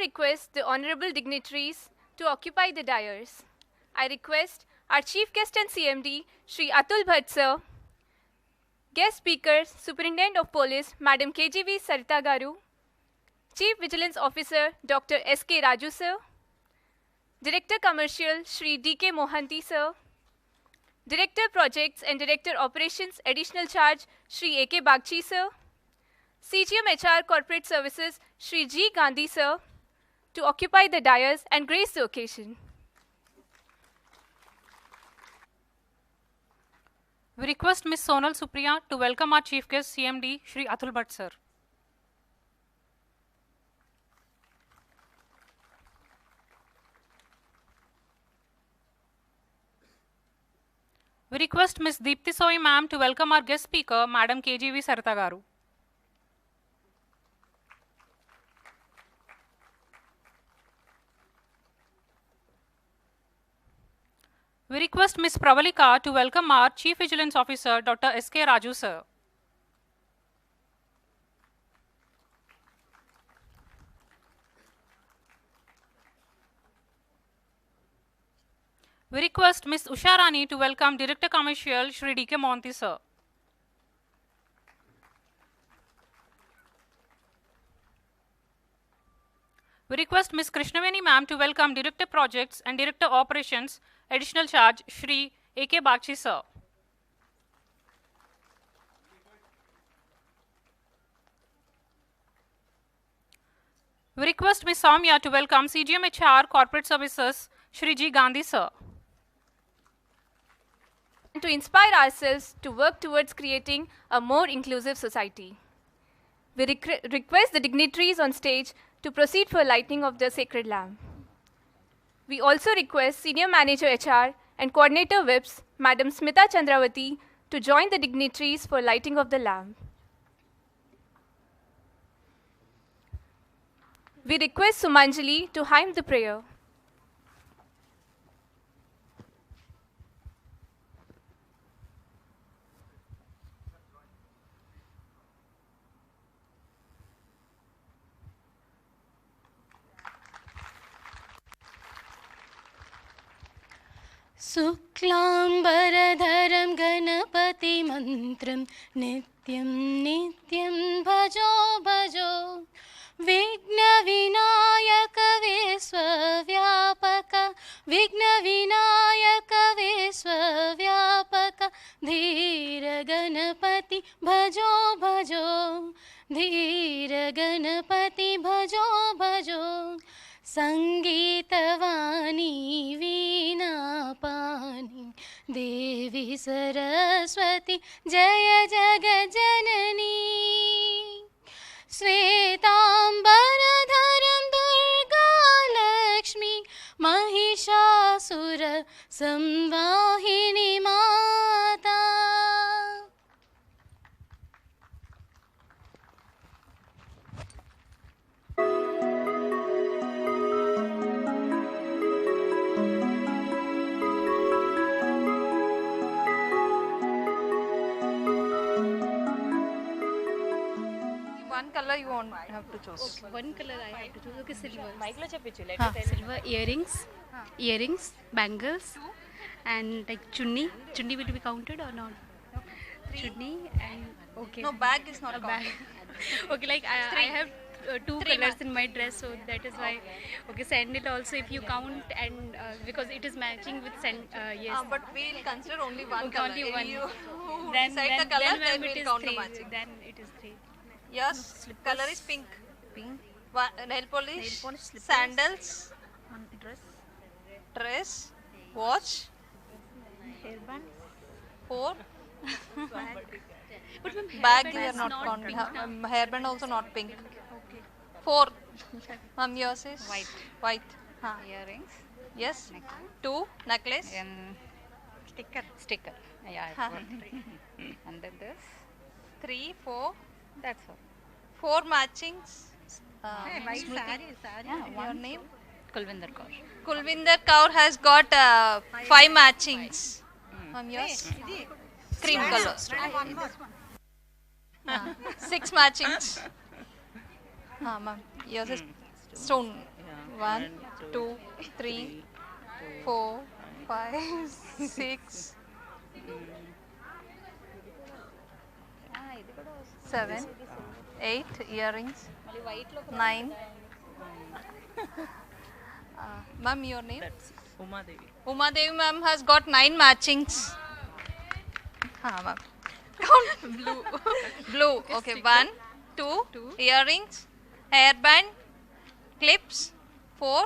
request the honorable dignitaries to occupy the dais. I request our Chief Guest and CMD, Shri Atul Bhatt sir, Guest Speakers, Superintendent of Police, Madam KGV Sarita Garu, Chief Vigilance Officer, Dr. S.K. Raju sir, Director Commercial, Shri D.K. Mohanty sir, Director Projects and Director Operations, Additional Charge, Shri A.K. Bagchi sir, CGM HR Corporate Services, Shri G. Gandhi sir, to occupy the dais and grace the occasion. We request Ms. Sonal Supriya to welcome our Chief Guest CMD, Shri Atul Bhatt sir. We request Ms. Deepthi Soy ma'am to welcome our guest speaker, Madam KGV Sarita Garu. We request Ms. Pravalika to welcome our Chief Vigilance Officer, Dr. S.K. Raju sir. We request Ms. Usha Rani to welcome Director Commercial, Shri D.K. Mohanty sir. We request Ms. Krishnaveni ma'am to welcome Director Projects and Director Operations, Additional Charge, Shri A.K. Bagchi sir. We request Ms. Soumya to welcome CGM HR Corporate Services, Shri G. Gandhi sir. And to inspire ourselves to work towards creating a more inclusive society. We request the dignitaries on stage to proceed for lighting of the sacred lamp. We also request Senior Manager HR and Coordinator Whips, Madam Smita Chandravati, to join the dignitaries for lighting of the lamp. We request Sumanjali to hymn the prayer. शुक्लाम्बरधरं गणपतिमन्त्रं नित्यं नित्यं भजो भजो विघ्नविनायक विश्वव्यापक विघ्नविनायक विश्वव्यापक धीर गणपति भजो भजो धीर गणपति भजो भजो संगीतवाणी वीणापाणि देवी सरस्वती जय जगज्जननी श्वेताम्बरधरं दुर्गा लक्ष्मी महिषासुर संवाहिनी माता. One color you want have to choose. Okay, one color I have to choose. Okay, silver. Mic lo cheppichu. Silver earrings, bangles, and like chunni. Chunni will be counted or not? Chunni and okay. No, bag is not a bag. Okay, like I have two colors in my dress, so that is why. Okay, sandal also if you count and because it is matching with yes. But we will consider only one okay, color. Only one. You then decide the color, then we will count three. the matching. Then it is 3. Yes, no, color is pink. Pink. Nail polish, slippers, sandals, dress, watch, hairband, 4. But Bag you are not counting. Hairband also not pink. Okay. 4. Yours is white. Earrings. Yes. Yes. Necklace. 2. Necklace. And sticker. Yeah, I got 3. And then this. 3, 4. That's all. 4 matchings. White Smriti. Yeah, Your name? Kulvinder Kaur. Kulvinder Kaur has got 5 matchings. Yours? Cream color. 6 matchings. Ma'am. Yours is stone. 1, 2, 3, 4, 5, 6, 7, 8 earrings, 9. Ma'am, your name? Umadevi. Umadevi ma'am has got 9 matchings. Ma'am. Count. Blue. Okay. 1, 2 earrings, hairband, clips 4,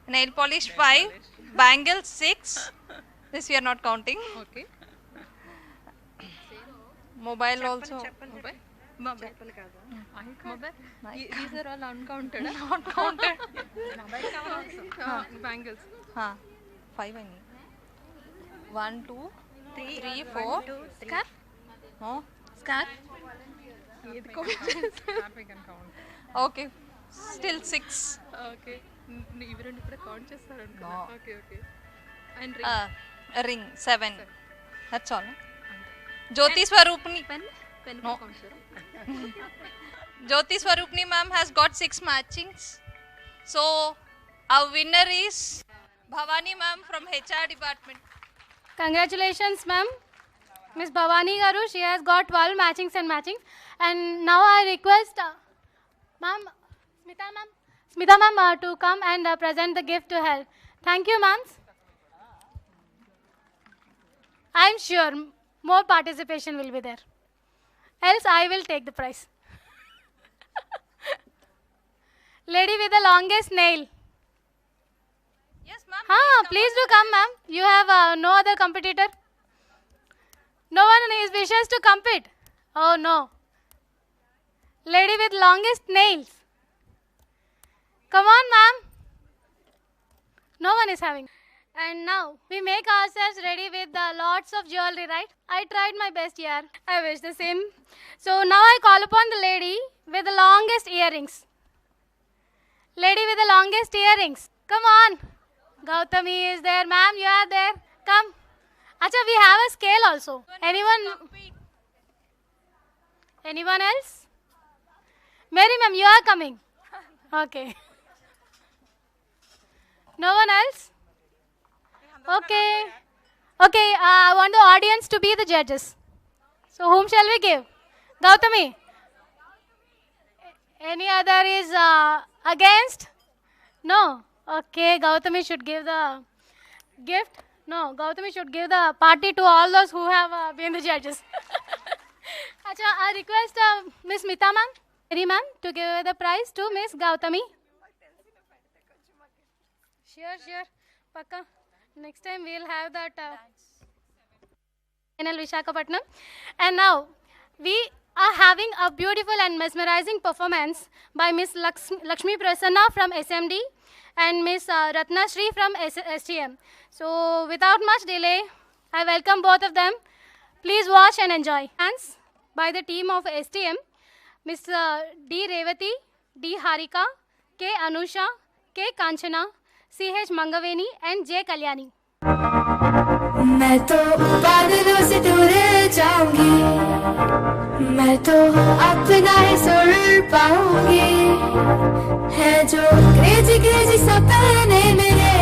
nail polish 5, bangles 6. This we are not counting. Okay. Mobile also. Mobile. These are all uncounted. Not counted. Bangles. 5 I need. 1, 2, 3, 4. Scarf? No. Scarf? Happy can count. Okay. Still 6. Okay. ఇవి రెండు కూడా count చేస్తారు No. Okay okay and A ring 7. That's all. Jyoti Swarupni. Pen No. Count చేస్తారు Jyoti Swarupni ma'am has got 6 matchings. So our winner is Bhavani ma'am from HR department. Congratulations, ma'am. Miss Bhavani Garu, she has got 12 matchings and matchings. And now I request Smita ma'am to come and present the gift to her. Thank you, ma'am. I'm sure more participation will be there. Else I will take the prize. Lady with the longest nail. Yes ma'am. Please do come, ma'am. You have no other competitor. No one wishes to compete. Oh no. Lady with longest nails. Come on, ma'am. No one is having. And now we make ourselves ready with lots of jewelry, right? I tried my best here. I wish the same. So now I call upon the lady with the longest earrings. Lady with the longest earrings. Come on. Gautami is there, ma'am. You are there. Come. Acha, we have a scale also. Anyone else? Mary, ma'am, you are coming. Okay. No one else? Okay. Okay, I want the audience to be the judges. So whom shall we give? Gautami? Any other is against? No. Okay, Gautami should give the gift. No, Gautami should give the party to all those who have been the judges. Acha, I request Miss Smita ma'am, Mary ma'am, to give the prize to Miss Gautami. Sure. Pakka. Next time we'll have that in Visakha. And now we are having a beautiful and mesmerizing performance by Miss Lakshmi Prasanna from SMD and Miss Ratna Shri from STM. So without much delay, I welcome both of them. Please watch and enjoy. Hands by the team of STM, Miss D. Revati, D. Harika, K. Anusha, K. Kanchana, C.H. Mangaveni and J. Kalyani. मैं तो बादलों से दूर जाऊंगी, मैं तो अपना ही सुर पाऊंगी, है जो क्रेजी सपने मेरे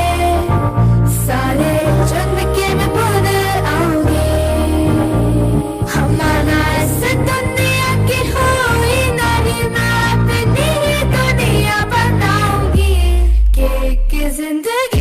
सारे चुन के मैं भूल आऊंगी। हमारा ऐसे दुनिया की हुई नहीं, मैं अपनी ही दुनिया बनाऊंगी कि जिंदगी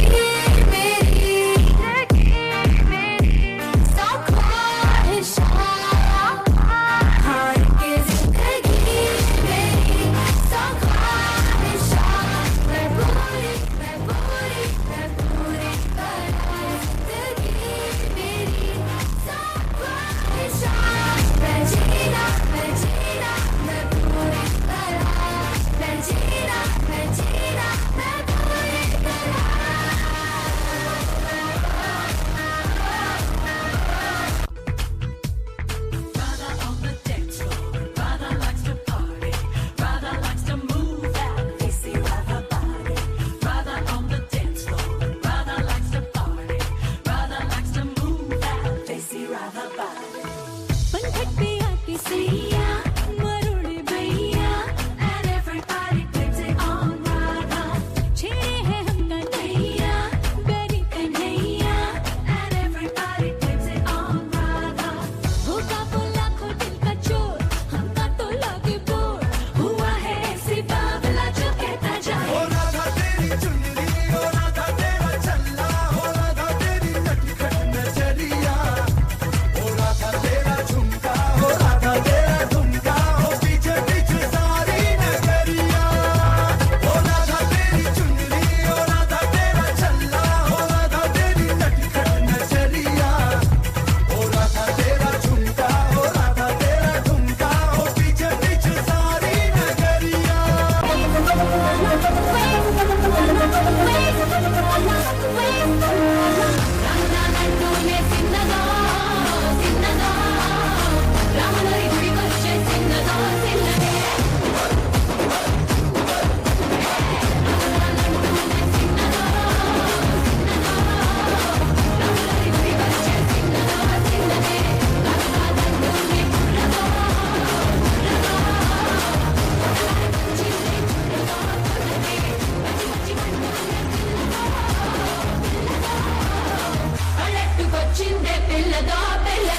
వచ్చిందే పిల్లదో పిల్ల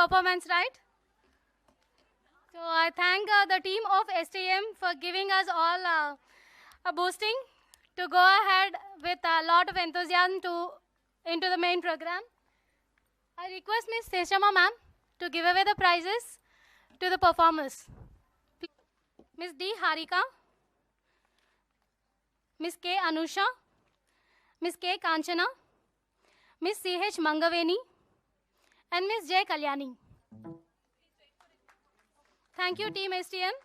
Performance, right? So I thank the team of STM for giving us all a boosting to go ahead with a lot of enthusiasm into the main program. I request Ms. Seshama ma'am to give away the prizes to the performers. Ms. D. Harika, Ms. K. Anusha, Ms. K. Kanchana, Ms. C.H. Mangaveni, and Ms. J. Kalyani. Thank you, Team STM.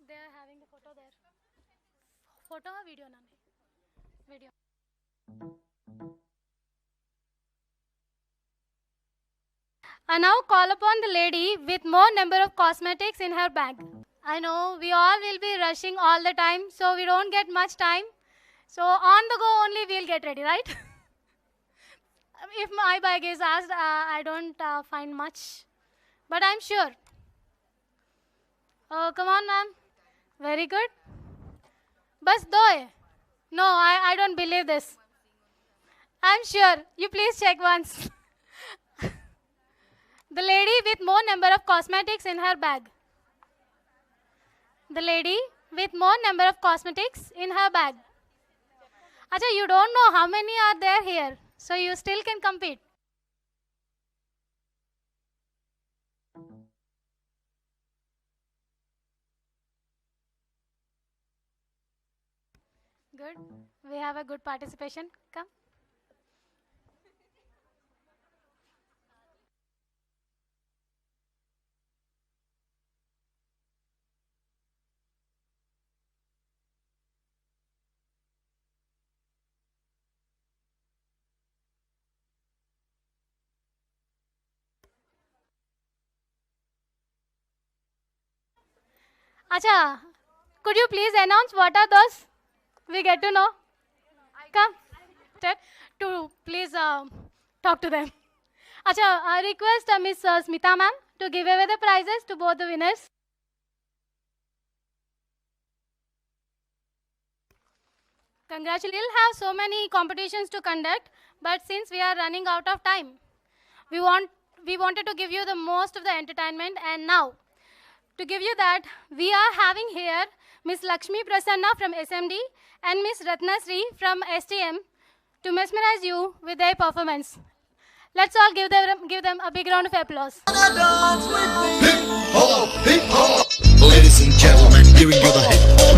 They are having the photo there. Photo or video? Nani? Video. I now call upon the lady with more number of cosmetics in her bag. I know we all will be rushing all the time, so we don't get much time. So on the go only we'll get ready, right? If my bag is asked, I don't find much. But I'm sure. Oh, come on, ma'am. Very good. Bas do hai? No, I don't believe this. I'm sure. You please check once. The lady with more number of cosmetics in her bag. The lady with more number of cosmetics in her bag. Acha, you don't know how many are there here. So you still can compete. Good. We have a good participation. Come. Acha, could you please announce what are those? We get to know. Come. To please talk to them. Acha, I request Miss Smita ma'am to give away the prizes to both the winners. Congratulations. We still have so many competitions to conduct, but since we are running out of time, we wanted to give you the most of the entertainment, and now to give you that, we are having here Miss Lakshmi Prasanna from SMD and Miss Ratnasri from STM to mesmerize you with their performance. Let's all give them a big round of applause. Ladies and gentlemen, giving you the hip hop.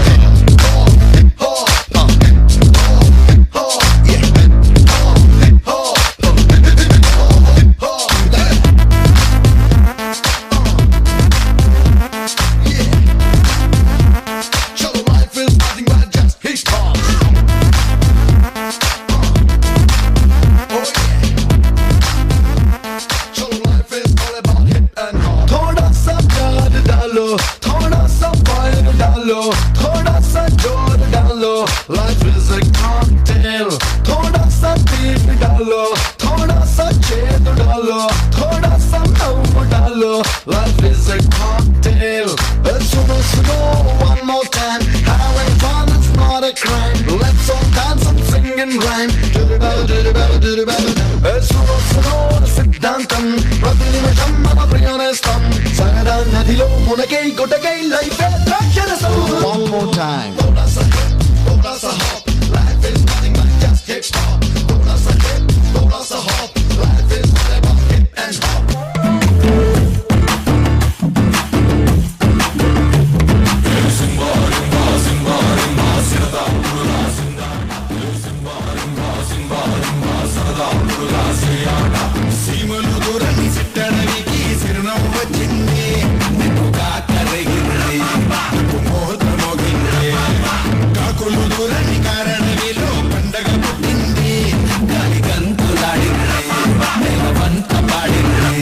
Life is a cocktail. थोड़ा सा पीप डालो, थोड़ा सा छेद डालो, थोड़ा सा नम डालो. Life is a cocktail. सुनो सुनो one more time. Having fun is not a crime. Let's all dance and sing and rhyme. सुनो सुनो सिद्धांతం ప్రతి నిమిషం మన ప్రియనేస్తం సగడా నదిలో మునకై గుటకై లైఫ్ ద్రాక్షరసం. One more time. थोड़ा सा hop, life is nothing but just hip hop. थोड़ा सा hip, थोड़ा सा hop, life is all about hip and hop. Simba, simba, simba, simba, బంగారడవిలో పండగ పుట్టింది గాలి గంతులాడింది నేలవంత పాడింది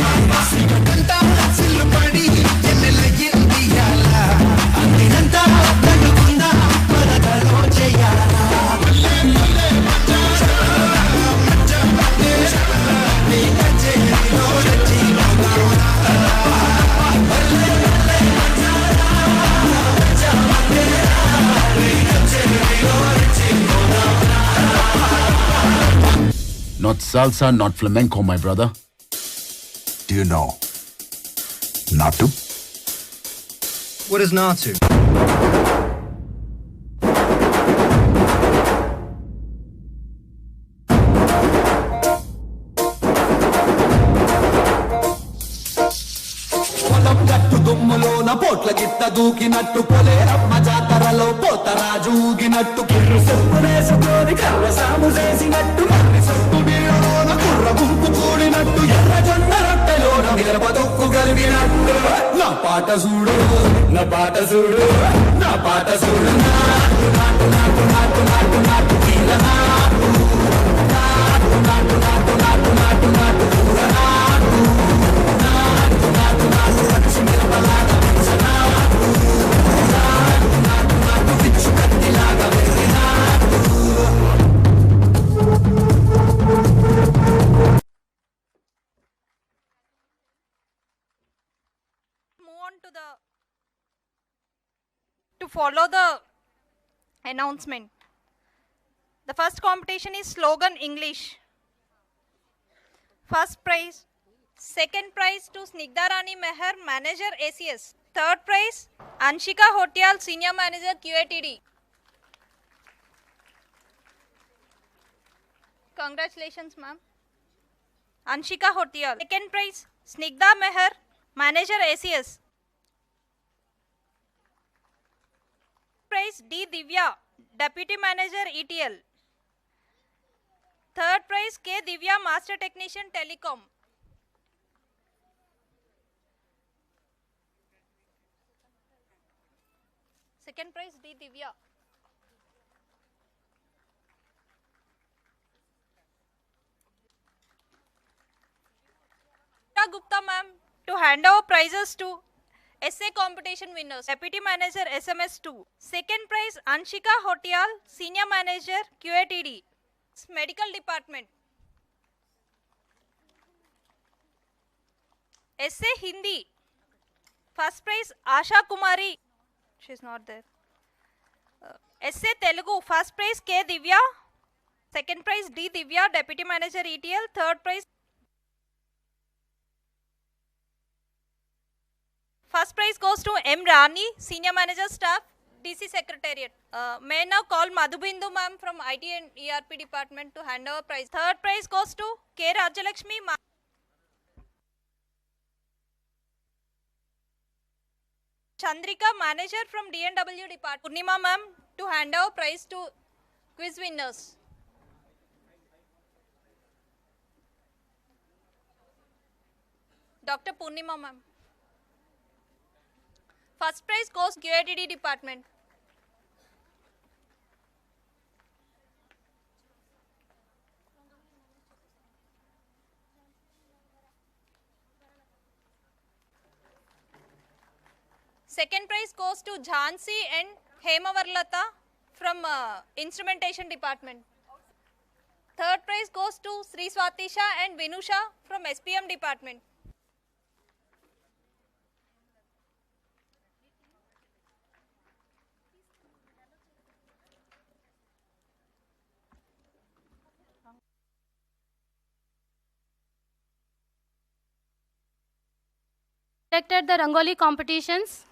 సిగటంతా సిల్లు పడి ఎన్నెలయ్యింది యాల అందినంతా కట్టుకుందా పదకలో చెయ్యాల Not salsa, not flamenco, my brother. Do you know Natu? What is Natu? పొలం గట్టు దుమ్ములోన పోట్ల గిట్ట దూకినట్టు పొలేరమ్మ జాతరలో పోతరాజు ఊగినట్టు కిర్రు సొప్పునేసుకొని కర్ర సాము చేసినట్టు మర్రి సొట్టు నీళ్ళలోన కుర్ర గుంపు కూడినట్టు ఎర్ర జొన్న రొట్టెలోన మిరప దొక్కు కలిగినట్టు నా పాట చూడు నా పాట చూడు నా పాట చూడు నాటు నాటు నాటు నాటు నాటు నాటు కీల నాటు నాటు నాటు నాటు నాటు నాటు నాటు కూర నాటు నాటు నాటు నాటు పచ్చి మిరపలాగా పిచ్చ నాటు నాటు నాటు నాటు పిచ్చు కత్తిలాగా వెర్రి నాటు Move on to follow the announcement. The first competition is slogan English. First prize, second prize to Snigdha Rani Meher, manager ACS. Third prize, Anshika Hotial, senior manager QATD. Congratulations, ma'am. Anshika Hotial. Second prize, Snigdha Meher, manager ACS. Prize D Divya, deputy manager ETL. Third prize K Divya, master technician telecom. Second prize D Divya. Gupta ma'am to hand over prizes to essay competition winners. Deputy manager SMS2. Second prize Anshika Hotial, senior manager QATD. Medical department. Essay Hindi. First prize Asha Kumari. She's not there. Essay Telugu. First prize K Divya. Second prize D Divya, deputy manager ETL. Third prize. First prize goes to M. Rani, Senior Manager Staff, DC Secretariat. May I now call Madhubindu ma'am from IT and ERP Department to hand over prize. Third prize goes to K. Rajalakshmi ma'am. Chandrika, Manager from D&W Department. Purnima ma'am to hand over prize to quiz winners. Dr. Purnima ma'am. First prize goes QATD department. Second prize goes to Jhansi and Hemavarlata from instrumentation department. Third prize goes to Sri Swatisha and Vinusha from SPM department. Conducted the Rangoli competitions,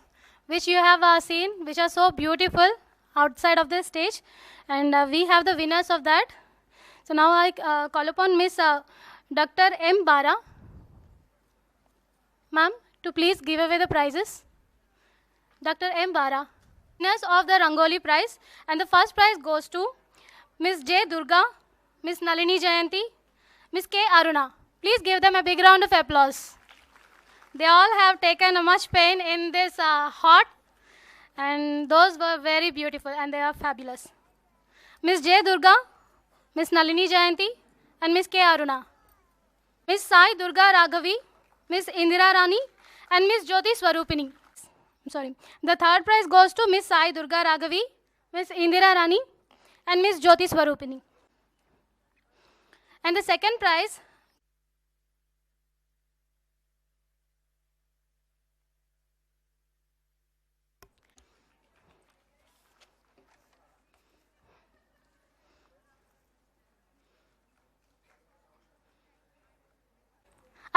which you have seen, which are so beautiful outside of the stage, and we have the winners of that. So now I call upon Miss Dr. M. Bara, ma'am, to please give away the prizes. Dr. M. Bara, winners of the Rangoli prize, and the first prize goes to Miss J. Durga, Miss Nalini Jayanti, Miss K. Aruna. Please give them a big round of applause. They all have taken much pain in this hot, and those were very beautiful and they are fabulous. Miss J. Durga, Miss Nalini Jayanti, and Miss K. Aruna. Miss Sai Durga Raghavi, Miss Indira Rani, and Miss Jyoti Swarupini. The third prize goes to Miss Sai Durga Raghavi, Miss Indira Rani, and Miss Jyoti Swarupini. And the second prize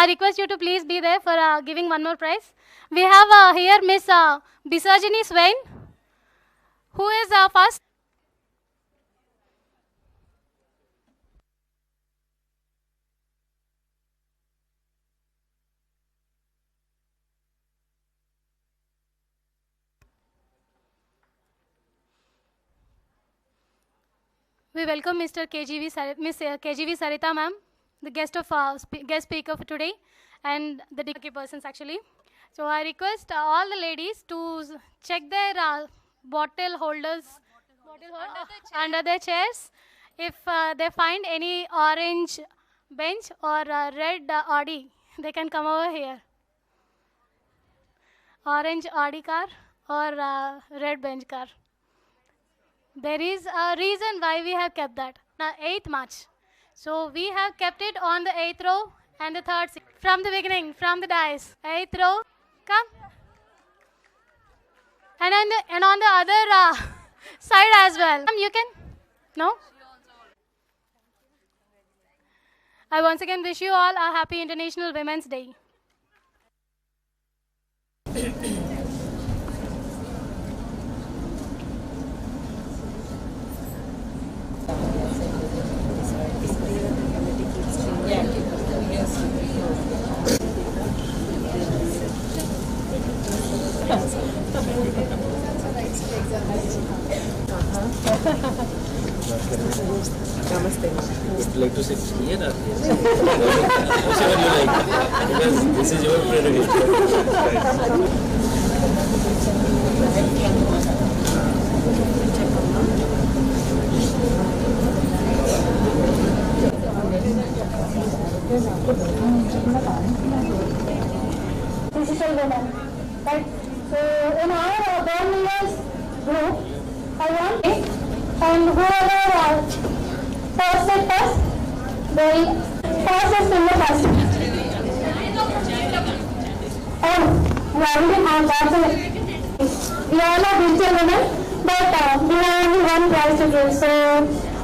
I request you to please be there for giving one more prize. We have here Miss Bisajini Swain, who is first. We welcome Miss KGV Sarita ma'am, the guest speaker for today, and the key persons actually. So I request all the ladies to check their bottle holders under their chairs. If they find any orange bench or red Audi, they can come over here. Orange Audi car or red bench car. There is a reason why we have kept that. Now 8th March. So we have kept it on the 8th row and the 3rd from the beginning, from the dais. 8th row, come. And on the other side as well. You can? No? I once again wish you all a happy International Women's Day. Namaste. Would you like to sit here or here? Whichever you like, because this is your prerogative. Digital women, right? So in our born leaders group, I want it, and whoever first it first, they first is in the first. Oh, we already have that. We all are digital women, but we have only one prize to give. So,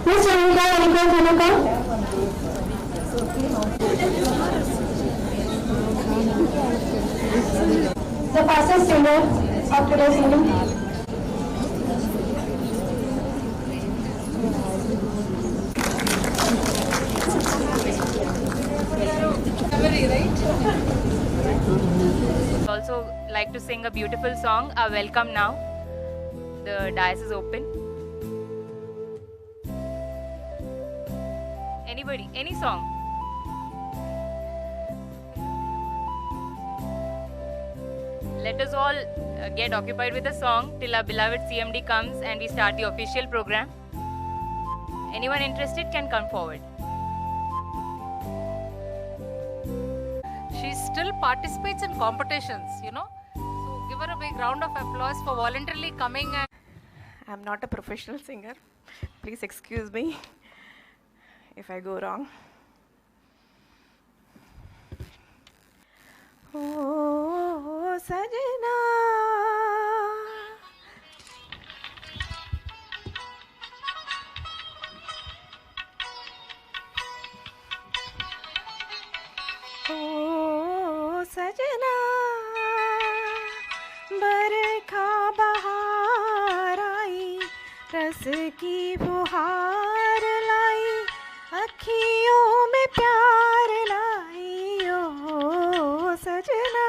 Miss Ramita, anyone want to come? The fastest singer of today's evening. Also like to sing a beautiful song, a welcome now. The dais is open. Anybody, any song? Let us all get occupied with a song till our beloved CMD comes and we start the official program. Anyone interested can come forward. She still participates in competitions, you know. So give her a big round of applause for voluntarily coming. And I'm not a professional singer. Please excuse me if I go wrong. Oh, Sajna. Oh, Sajna. बरखा बहार आई रस की फुहार लाई अखियों में प्यार लाई ओ सजना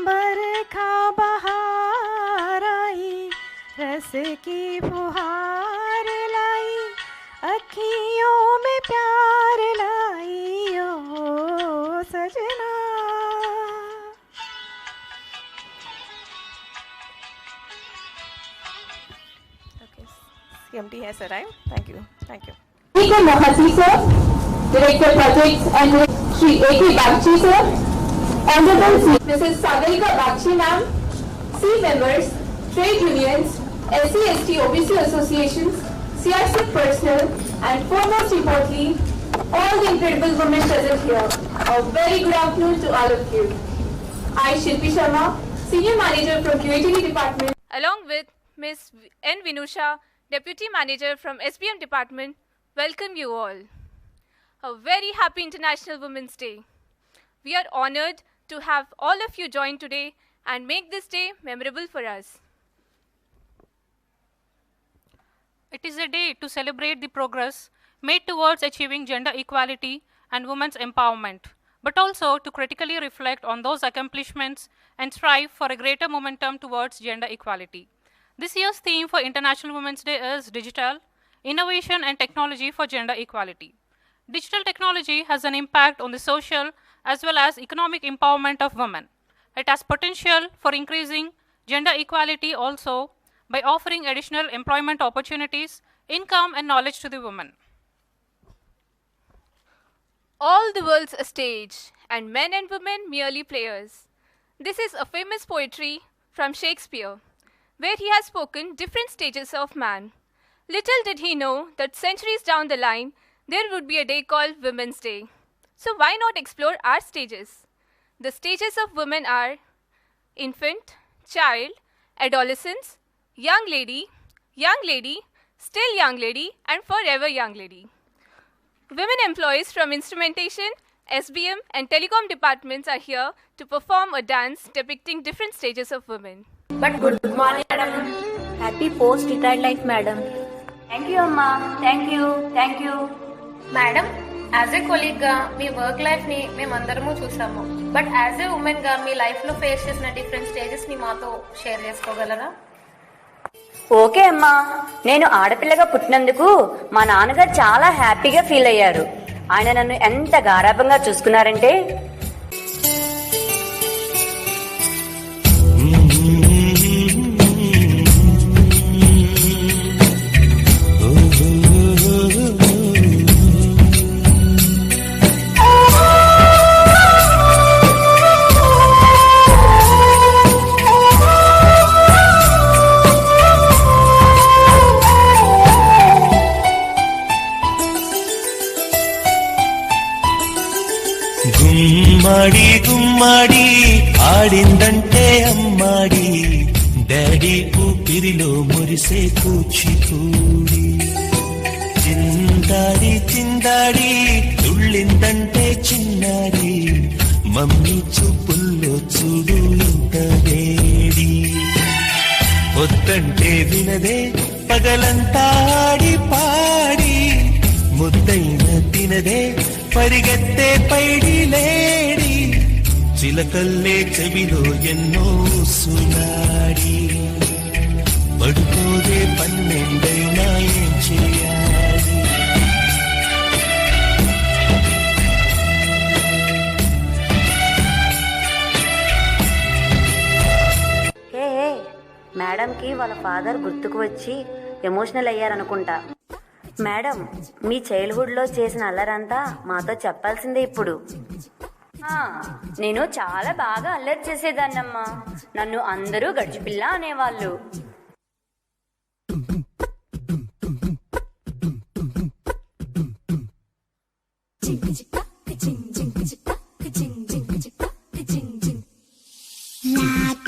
बरखा बहार आई रस की फुहार लाई अखियों में प्यार लाई ओ सजना CMD has arrived. Thank you. Thank you. Mahasi sir, Director Projects and Shri A.K. Bagchi sir, Honorable Mrs. Sagarika Bagchi ma'am, C members, trade unions, SC/ST OBC associations, CRC personnel, and foremost importantly, all the incredible women present here. A very good afternoon to all of you. I, Shilpi Sharma, Senior Manager from QATD Department, along with Ms. N. Vinusha, Deputy Manager from SBM Department, welcome you all. A very happy International Women's Day. We are honored to have all of you join today and make this day memorable for us. It is a day to celebrate the progress made towards achieving gender equality and women's empowerment, but also to critically reflect on those accomplishments and strive for a greater momentum towards gender equality. This year's theme for International Women's Day is Digital, Innovation and Technology for Gender Equality. Digital technology has an impact on the social as well as economic empowerment of women. It has potential for increasing gender equality also by offering additional employment opportunities, income and knowledge to the women. All the world's a stage, and men and women merely players. This is a famous poetry from Shakespeare, where he has spoken different stages of man. Little did he know that centuries down the line, there would be a day called Women's Day. So why not explore our stages? The stages of women are infant, child, adolescence, young lady, still young lady, and forever young lady. Women employees from instrumentation, SBM, and telecom departments are here to perform a dance depicting different stages of women. But good morning, madam. Happy post-retired life, madam. Thank you, Amma. Thank you. Madam as a colleague గా మీ work life ని మేమందరము చూసాము, but as a women గా మీ life లో face చేసిన different stages ని మాతో share చేసుకోగలరా? Okay అమ్మా, నేను ఆడపిల్లగా పుట్టినందుకు మా నాన్నగారు చాలా హ్యాపీగా ఫీల్ అయ్యారు. ఆయన నన్ను ఎంత గారాభంగా చూసుకున్నారంటే గుమ్మాడి ఆడిందంటే అమ్మాడి, డాడీ ఊపిరిలో మురిసే కూచిపూడి. చిందాడి తుళ్ళిందంటే చిన్నారి, మమ్మీ చూపుల్లో చూడు ఇంత వేడి. పొద్దంటే వినదే పగలంతా ఆడి పాడి, ముద్దైన తినదే పరిగెత్తే పైడి లేడి. చిలకల్లే చెవిలో ఎన్నో సునాడి, పడుకోదే పన్నెండైనా ఏం చేయాలి? మేడంకి వాళ్ళ ఫాదర్ గుర్తుకు వచ్చి ఎమోషనల్ అయ్యారనుకుంటా. మేడం, మీ చైల్డ్హుడ్లో చేసిన అల్లరంతా మాతో చెప్పాల్సిందే ఇప్పుడు. నేను చాలా బాగా అల్లరి చేసేదాన్నమ్మా. నన్ను అందరూ గడిచిపిల్ల అనేవాళ్ళు.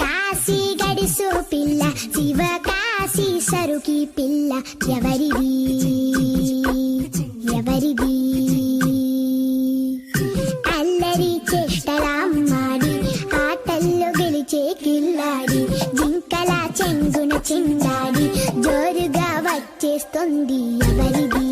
కాశీ గడిసు పిల్ల, శివ కాశీ సరుకి పిల్ల, ఎవరిది అల్లరి చేష్టలామ్మాడి, ఆటల్లో గెలిచే కిల్లాడి, జింకల చెంగున చిందాడి, జోరుగా వచ్చేస్తుంది ఎవరిది?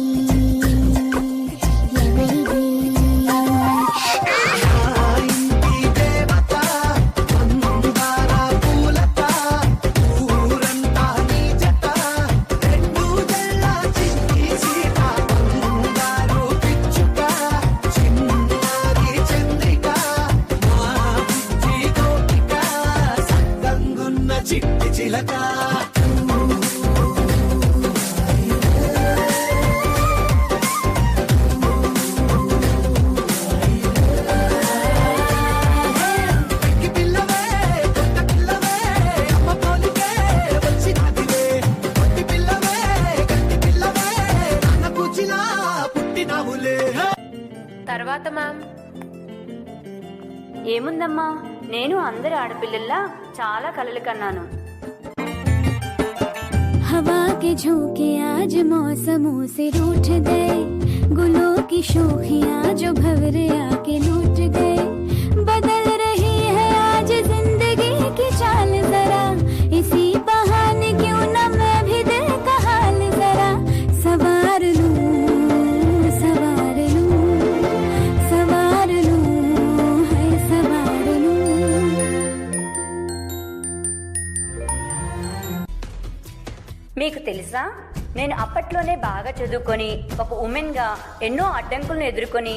తర్వాత మ్యామ్ ఏముందమ్మా, నేను అందరి ఆడపిల్లల్లా చాలా కలలు కన్నాను. हवा के झोंके आज मौसमों से रूठ गए, गुलों की शोखियां जो भंवरे आके लूट गए। बदल रही है आज जिंदगी की चाल जरा, इसी बहाने क्यों न मैं भी दिल का हाल जरा सवार लूं, सवार लूं, सवार लूं, है सवार लूं। మీకు తెలుసా, నేను అప్పట్లోనే బాగా చదువుకొని ఒక ఉమెన్గా ఎన్నో అడ్డంకులను ఎదుర్కొని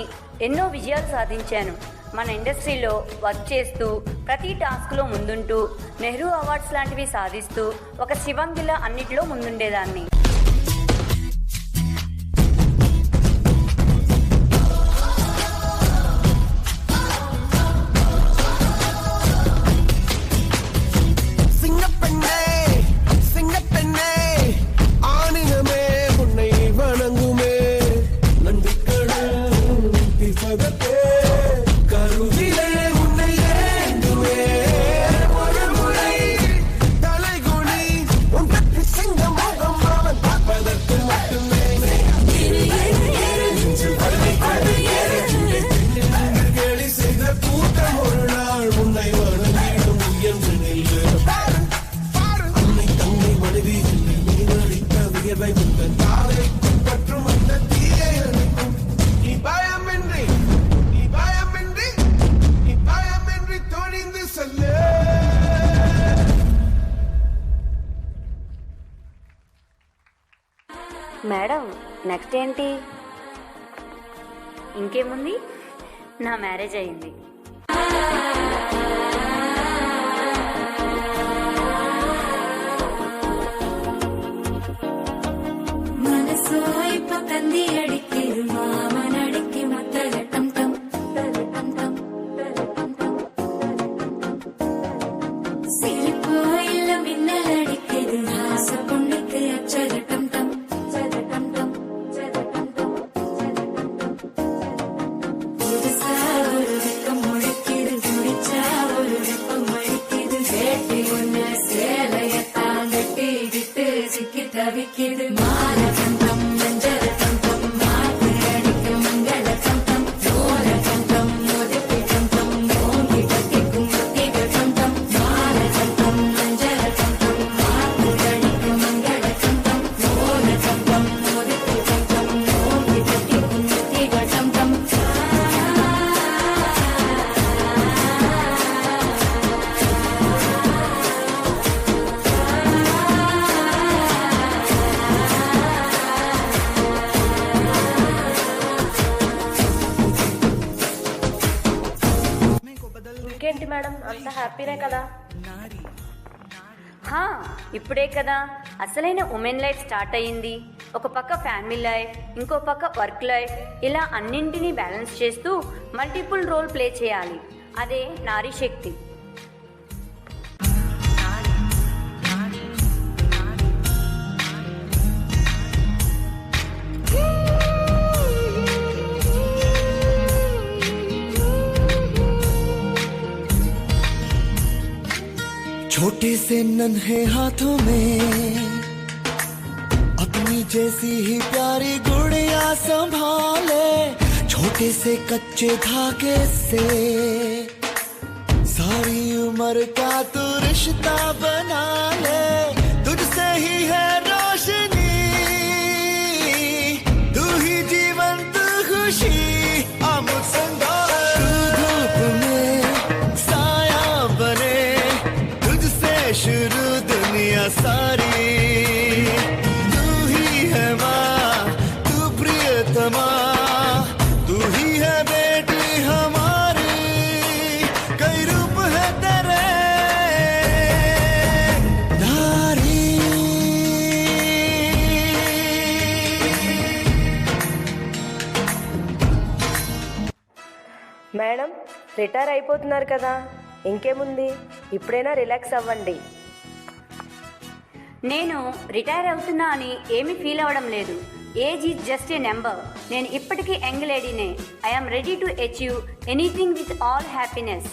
ఎన్నో విజయాలు సాధించాను. మన ఇండస్ట్రీలో వర్క్ చేస్తూ ప్రతి టాస్క్లో ముందుంటూ నెహ్రూ అవార్డ్స్ లాంటివి సాధిస్తూ ఒక శివంగిలా అన్నిటిలో ముందుండేదాన్ని. మేడం, నెక్స్ట్ ఏంటి? ఇంకేముంది, నా మ్యారేజ్ అయింది. మనసు ఇప్పకంది అడిక్కిరు మామనడిక్కి మొత్తల టం టం టం టం సిరిపోయిల మిన్నలడిక్కిరు హాస పొండికి అచ్చల టం టం టం టం పురుసా ஒரு வெக்கம் முழிக்கிது குடிச்சா ஒரு வெப்பம் மடிக்கிது வேட்டி ஒன்று சேலைய தாங்கட்டி விட்டு சிக்கி தவிக்கிது மால கண்டம் மஞ்சள் கண்டம் மாட்டு அடிக்க மங்கள கண்டம் சோழ கண்டம் ஒதுக்கி கண்டம் ஓங்கி கட்டி குங்குத்திகள் கண்டம் மால கண்டம் மஞ்சள் கண்டம் மாட்டு அடிக்க மங்கள கண்டம் சோழ கண்டம் ஒதுக்கி கண்டம் ஓங்கி கட்டி குங்குத்திகள் கண்டம் ఇంకేంటి మేడం, అంత హ్యాపీనే కదా? ఇప్పుడే కదా అసలైన ఉమెన్ లైఫ్ స్టార్ట్ అయ్యింది. ఒక పక్క ఫ్యామిలీ లైఫ్, ఇంకో పక్క వర్క్ లైఫ్, ఇలా అన్నింటినీ బ్యాలెన్స్ చేస్తూ మల్టిపుల్ రోల్ ప్లే చేయాలి. అదే నారీ శక్తి. छोटे से नन्हे हाथों में अपनी जैसी ही प्यारी गुड़िया संभाले, छोटे से कच्चे धागे से सारी उम्र का तू रिश्ता बना ले। तुझसे ही है रोशनी, तू ही जीवन तू खुशी, आमुद संगा धूप में साया बने, शुरू दुनिया सारी, तू ही है माँ, तू प्रियतमा, तू ही है बेटी हमारी, कई रूप है तेरे नारी। మేడం, రిటైర్ అయిపోతున్నారు కదా, ఇంకేముంది, ఇప్పుడైనా రిలాక్స్ అవ్వండి. నేను రిటైర్ అవుతున్నా అని ఏమీ ఫీల్ అవ్వడం లేదు. Age is just a number. నేను ఇప్పటికీ యంగ్ లేడీనే. I'm ready to achieve anything with all happiness.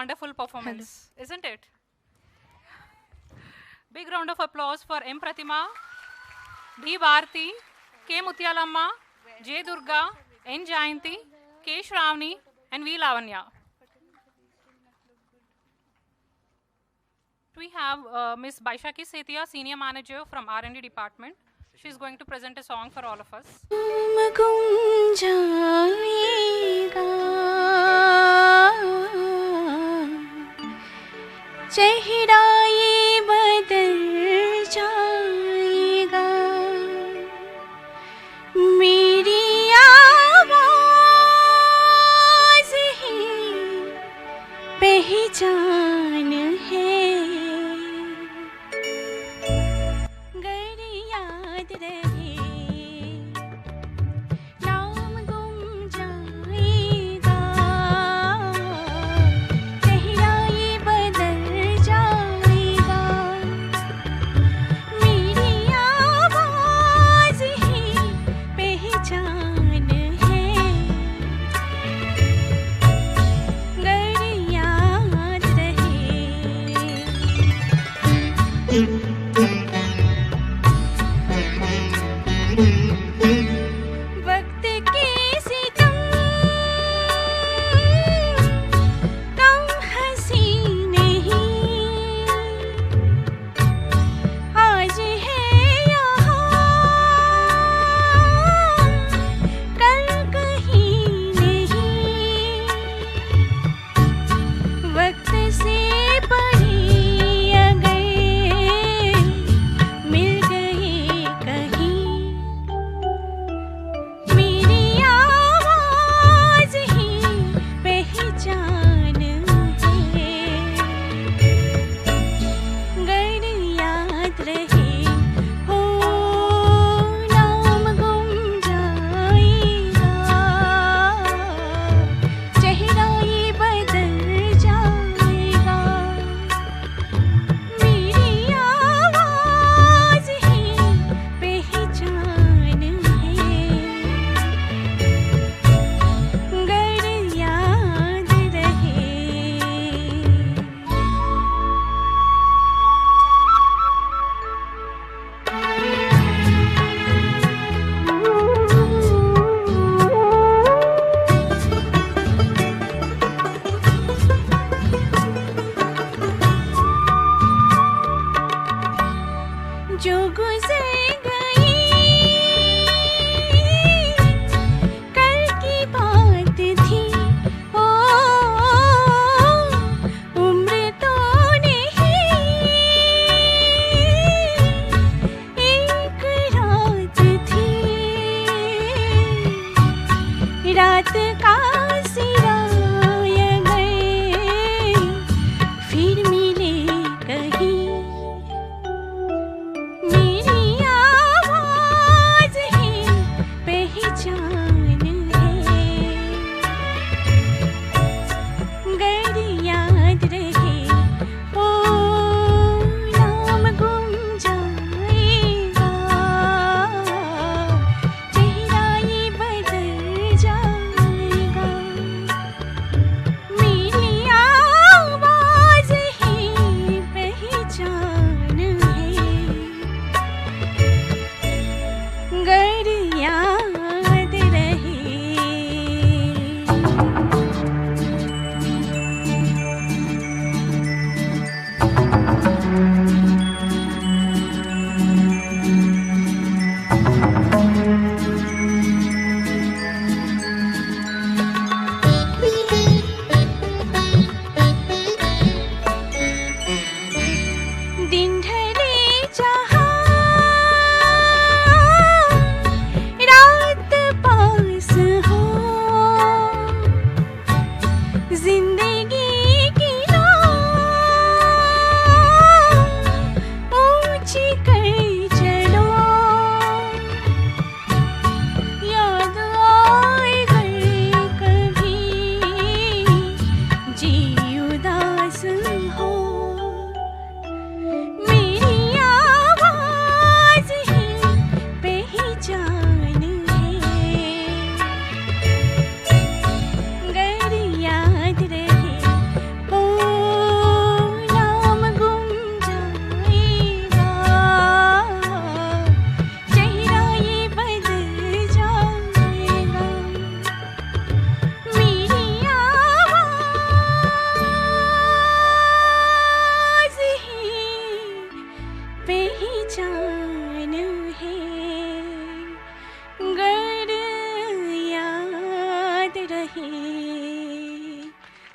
Wonderful performance, isn't it? Big round of applause for M. Pratima, D. Bharati, K. Mutyalamma, J. Durga, N. Jayanti, K. Shravani, and V. Lavanya. We have Ms. Visakha Setia, Senior Manager from R&D Department. She is going to present a song for all of us. चेहरा ये बदल जाएगा, मेरी आवाज़ ही पहचान है, गर याद रहे नाम गुम जाएगा, चेहरा ये बदल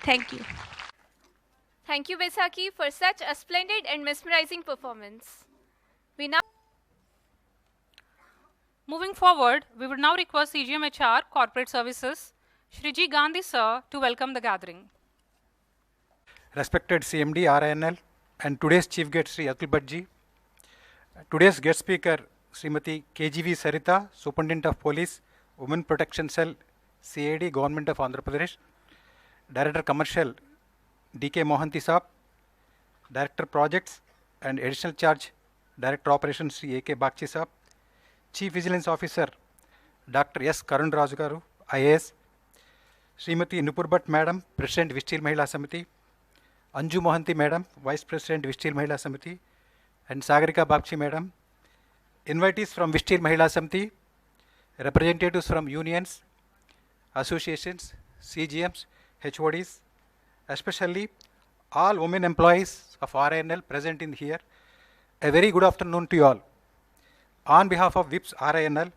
Thank you. Thank you, Visakha, for such a splendid and mesmerizing performance. We now Moving forward, we would now request CGMHR Corporate Services, Shriji Gandhi sir, to welcome the gathering. Respected CMD RINL and today's chief guest Sri Atul Bhatt. Today's guest speaker Srimati KGV Sarita, Superintendent of Police, Women Protection Cell, CAD, Government of Andhra Pradesh, Director Commercial DK Mohanty Saab, Director Projects and Additional Charge Director Operations Sri AK Bakchi Saab, Chief Vigilance Officer Dr. S. Karun Raju Garu, IAS, Srimati Nupur Bhatt Madam, President Vistil Mahila Samiti, Anju Mohanty Madam, Vice President Vistil Mahila Samiti, and Sagarika Bakchi Madam, invitees from Vistil Mahila Samiti, representatives from unions, associations, CGMs, HODs, especially all women employees of RINL present in here. A very good afternoon to you all. On behalf of WIPS RINL,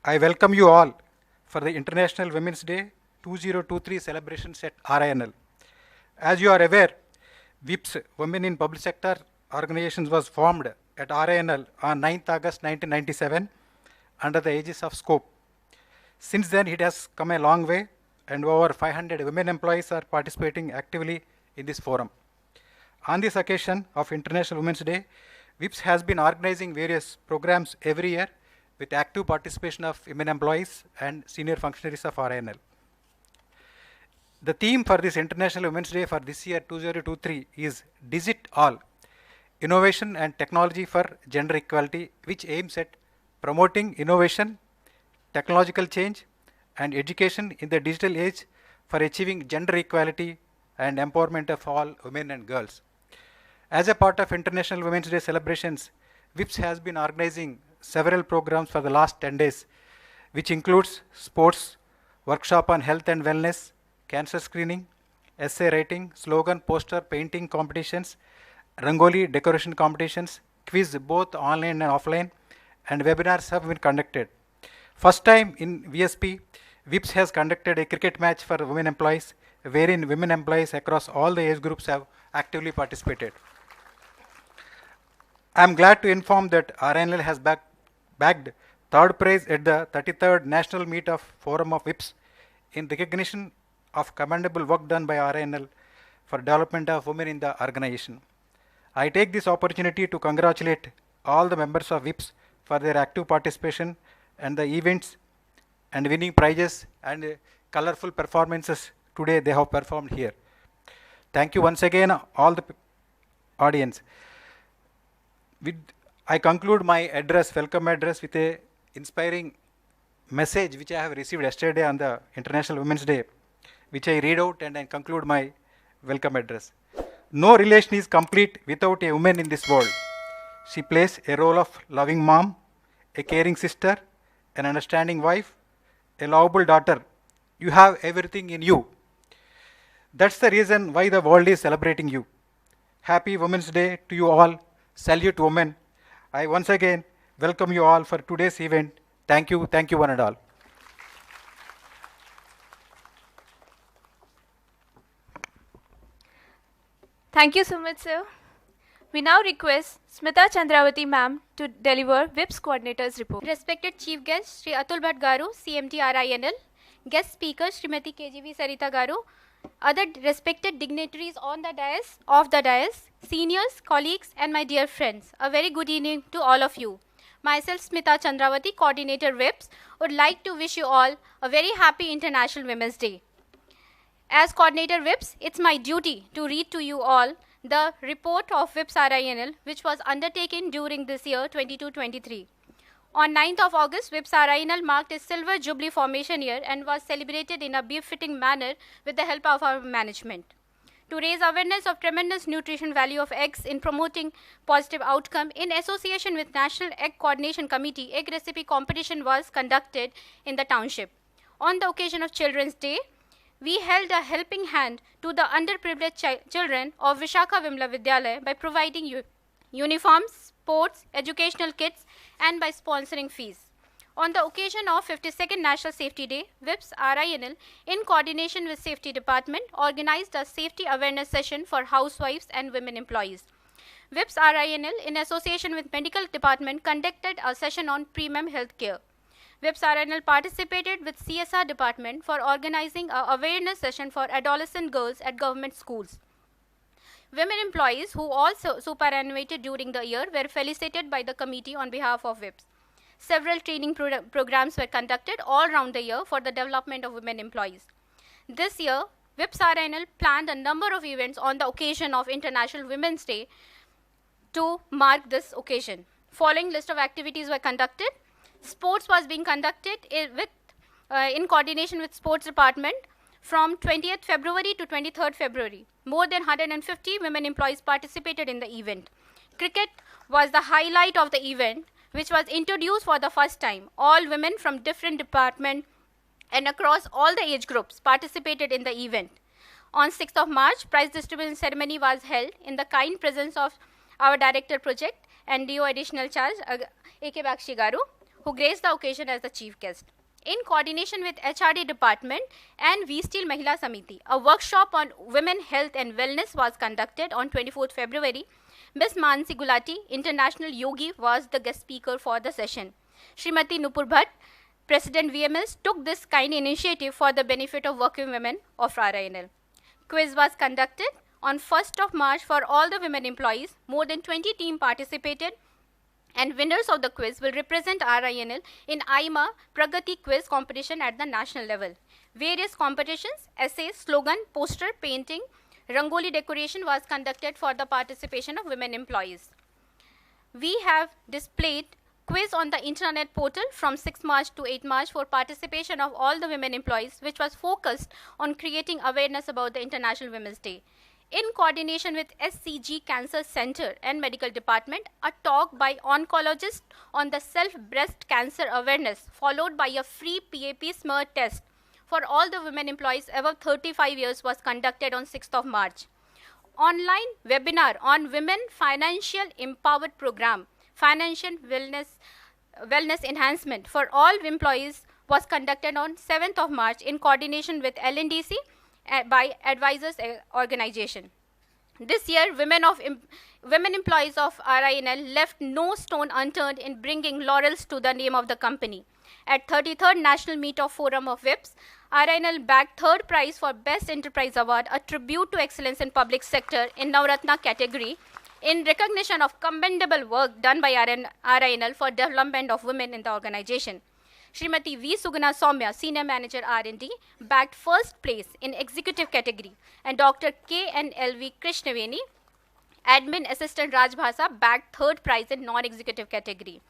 I welcome you all for the International Women's Day 2023 celebrations at RINL. As you are aware, WIPS, Women in Public Sector Organizations, was formed at RINL on 9th August 1997 under the aegis of SCOPE. Since then, it has come a long way, and over 500 women employees are participating actively in this forum. On this occasion of International Women's Day, WIPS has been organizing various programs every year with active participation of women employees and senior functionaries of RINL. The theme for this International Women's Day for this year 2023 is Digit All, Innovation and Technology for Gender Equality, which aims at promoting innovation, technological change and education in the digital age for achieving gender equality and empowerment of all women and girls. As a part of International Women's Day celebrations, WIPS has been organizing several programs for the last 10 days, which includes sports, workshop on health and wellness, cancer screening, essay writing, slogan, poster, painting competitions, rangoli decoration competitions, quiz both online and offline, and webinars have been conducted. First time in VSP, WIPS has conducted a cricket match for women employees, wherein women employees across all the age groups have actively participated. I am glad to inform that RINL has bagged third prize at the 33rd National Meet of Forum of WIPS in recognition of commendable work done by RINL for development of women in the organization. I take this opportunity to congratulate all the members of WIPS for their active participation and the events and winning prizes and colorful performances today they have performed here. Thank you once again all the audience. I conclude my address, welcome address, with a inspiring message which I have received yesterday on the International Women's Day, which I read out and I conclude my welcome address. No relation is complete without a woman in this world. She plays a role of loving mom, a caring sister, an understanding wife, a lovable daughter. You have everything in you. That's the reason why the world is celebrating you. Happy Women's Day to you all. Salute women. I once again welcome you all for today's event. Thank you one and all. Thank you so much, sir. We now request Smita Chandravati ma'am to deliver WIPS coordinator's report. Respected Chief Guest Sri Atul Bhatt Garu, CMD RINL, Guest Speaker Srimati KGV Sarita Garu, other respected dignitaries on the dais, of the dais, seniors, colleagues and my dear friends, a very good evening to all of you. Myself Smita Chandravati, Coordinator WIPS, would like to wish you all a very happy International Women's Day. As Coordinator WIPS, it's my duty to read to you all the report of WIPS RINL, which was undertaken during this year 22-23. On 9th of August, WIPS RINL marked its Silver Jubilee formation year and was celebrated in a befitting manner with the help of our management. To raise awareness of tremendous nutrition value of eggs in promoting positive outcome, in association with National Egg Coordination Committee, egg recipe competition was conducted in the township. On the occasion of Children's Day, we held a helping hand to the underprivileged children of Visakha Vimla Vidyalaya by providing uniforms, sports, educational kits, and by sponsoring fees. On the occasion of 52nd National Safety Day, WIPS RINL, in coordination with Safety Department, organized a safety awareness session for housewives and women employees. WIPS RINL, in association with Medical Department, conducted a session on premium health care. WIPS RINL participated with CSR Department for organizing an awareness session for adolescent girls at government schools. Women employees who also superannuated during the year were felicitated by the committee on behalf of WIPS. Several training programs were conducted all around the year for the development of women employees. This year, WIPS RINL planned a number of events on the occasion of International Women's Day to mark this occasion. Following list of activities were conducted. Sports was being conducted in coordination with Sports Department from 20th February to 23rd February. More than 150 women employees participated in the event. Cricket was the highlight of the event, which was introduced for the first time. All women from different departments and across all the age groups participated in the event. On 6th of March, prize distribution ceremony was held in the kind presence of our Director Project and DO Additional Charge, A.K. Bakshi Garu, who graced the occasion as the chief guest. In coordination with HRD Department and V Steel Mahila Samiti, a workshop on women health and wellness was conducted on 24th February. Ms. Mansi Gulati, International Yogi, was the guest speaker for the session. Srimati Nupur Bhatt, President VMS, took this kind initiative for the benefit of working women of RINL. Quiz was conducted on 1st of March for all the women employees. More than 20 teams participated, and winners of the quiz will represent RINL in IMA Pragati quiz competition at the national level. Various competitions, essays, slogan, poster, painting, Rangoli decoration was conducted for the participation of women employees. We have displayed quiz on the internet portal from 6 March to 8 March for participation of all the women employees, which was focused on creating awareness about the International Women's Day. In coordination with SCG Cancer Center and Medical Department, a talk by oncologist on the self-breast cancer awareness, followed by a free PAP smear test for all the women employees above 35 years was conducted on 6th of March. Online webinar on Women Financial Empowered Program, Financial Wellness Enhancement for all employees was conducted on 7th of March in coordination with LNDC by Advisors Organization. This year, women employees of RINL left no stone unturned in bringing laurels to the name of the company. At 33rd National Meet of Forum of WIPS, RINL bagged 3rd prize for Best Enterprise Award, a tribute to excellence in public sector in Navratna category, in recognition of commendable work done by RINL for development of women in the organization. Srimati V. Suguna Soumya, Senior Manager R&D, bagged 1st place in executive category, and Dr. K. N. L. V. Krishnaveni, Admin Assistant Rajbhasa, bagged 3rd prize in non-executive category.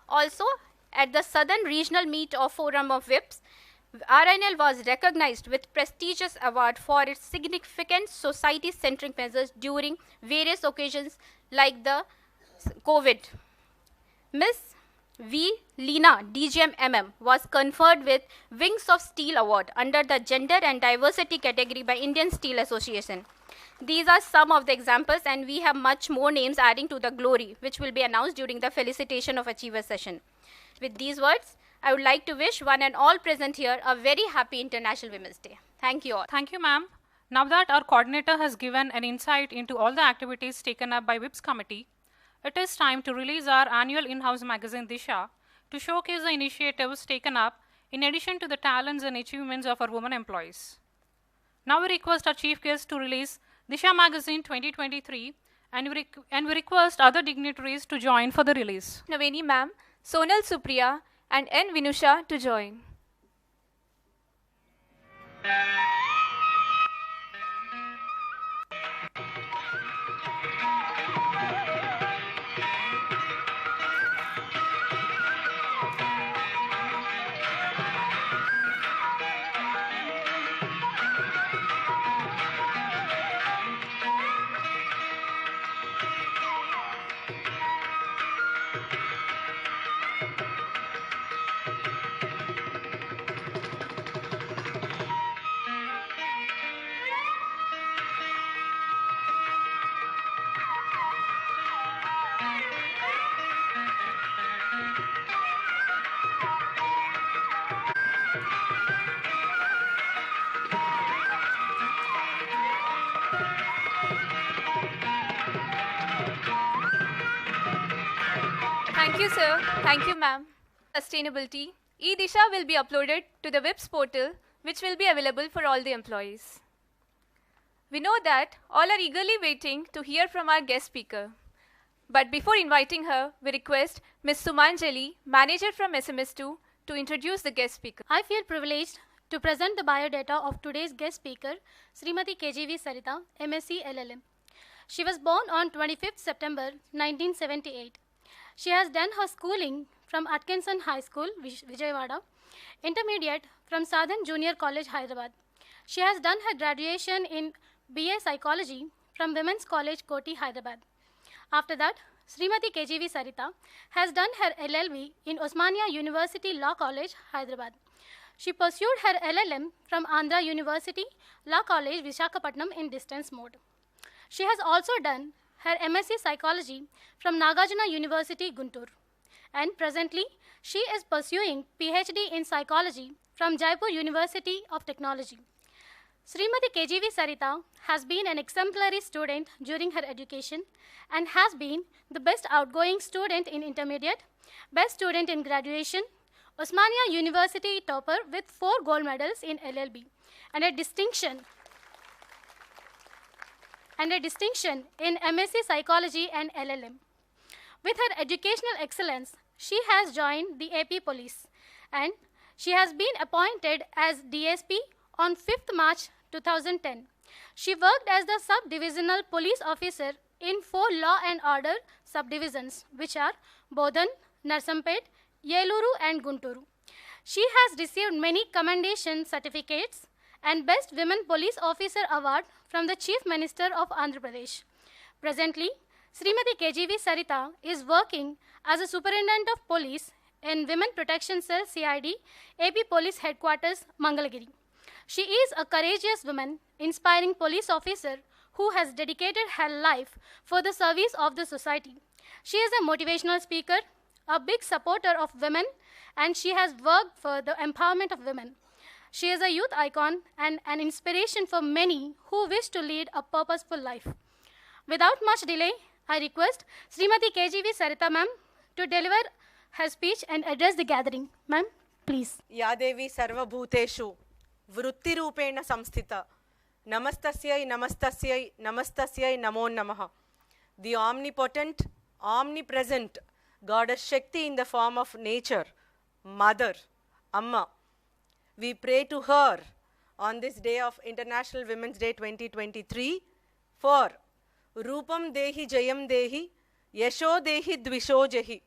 Also, at the Southern Regional Meet of Forum of WIPS, RINL was recognized with prestigious award for its significant society-centric measures during various occasions like the COVID. Ms. V. Leena DGM MM was conferred with Wings of Steel Award under the Gender and Diversity category by Indian Steel Association. These are some of the examples, and we have much more names adding to the glory, which will be announced during the Felicitation of Achievers session. With these words, I would like to wish one and all present here a very happy International Women's Day. Thank you all. Thank you, ma'am. Now that our coordinator has given an insight into all the activities taken up by WIPS committee, it is time to release our annual in-house magazine Disha to showcase the initiatives taken up in addition to the talents and achievements of our women employees. Now we request our chief guest to release Disha magazine 2023, and we request other dignitaries to join for the release. Naveni ma'am, Sonal Supriya and N. Vinusha to join. Thank you, sir. Thank you, ma'am. Sustainability. E-Disha will be uploaded to the WIPS portal, which will be available for all the employees. We know that all are eagerly waiting to hear from our guest speaker. But before inviting her, we request Ms. Sumanjali, manager from SMS2, to introduce the guest speaker. I feel privileged to present the biodata of today's guest speaker, Srimati KGV Sarita, MSc LLM. She was born on 25th September 1978. She has done her schooling from Atkinson High School, Vijayawada, intermediate from Southern Junior College, Hyderabad. She has done her graduation in BA Psychology from Women's College, Koti, Hyderabad. After that, Srimati KGV Sarita has done her LLB in Osmania University Law College, Hyderabad. She pursued her LLM from Andhra University Law College, Visakha in distance mode. She has also done her MSc Psychology from Nagarjuna University, Guntur. And presently, she is pursuing PhD in Psychology from Jaipur University of Technology. Srimati KGV Sarita has been an exemplary student during her education and has been the best outgoing student in intermediate, best student in graduation, Osmania University topper with 4 gold medals in LLB, and a distinction in MSc Psychology and LLM. With her educational excellence, she has joined the AP Police and she has been appointed as DSP on 5th March 2010. She worked as the sub-divisional police officer in 4 law and order subdivisions, which are Bodhan, Narsampet, Yeluru and Gunturu. She has received many commendation certificates and Best Women Police Officer Award from the Chief Minister of Andhra Pradesh. Presently, Srimati KGV Sarita is working as a Superintendent of Police in Women Protection Cell CID, AP Police Headquarters, Mangalagiri. She is a courageous woman, inspiring police officer who has dedicated her life for the service of the society. She is a motivational speaker, a big supporter of women, and she has worked for the empowerment of women. She is a youth icon and an inspiration for many who wish to lead a purposeful life. Without much delay, I request Srimati KGV Sarita ma'am to deliver her speech and address the gathering. Ma'am, please. Yadevi Sarvabhuteshu Vruttirupena Samsthita Namastasyai Namastasyai Namastasyai Namo Namaha. The omnipotent, omnipresent Goddess Shakti in the form of nature, Mother, Amma. We pray to her on this day of International Women's Day 2023 for Rupam Dehi Jayam Dehi Yasho Dehi Dvisho Jahi.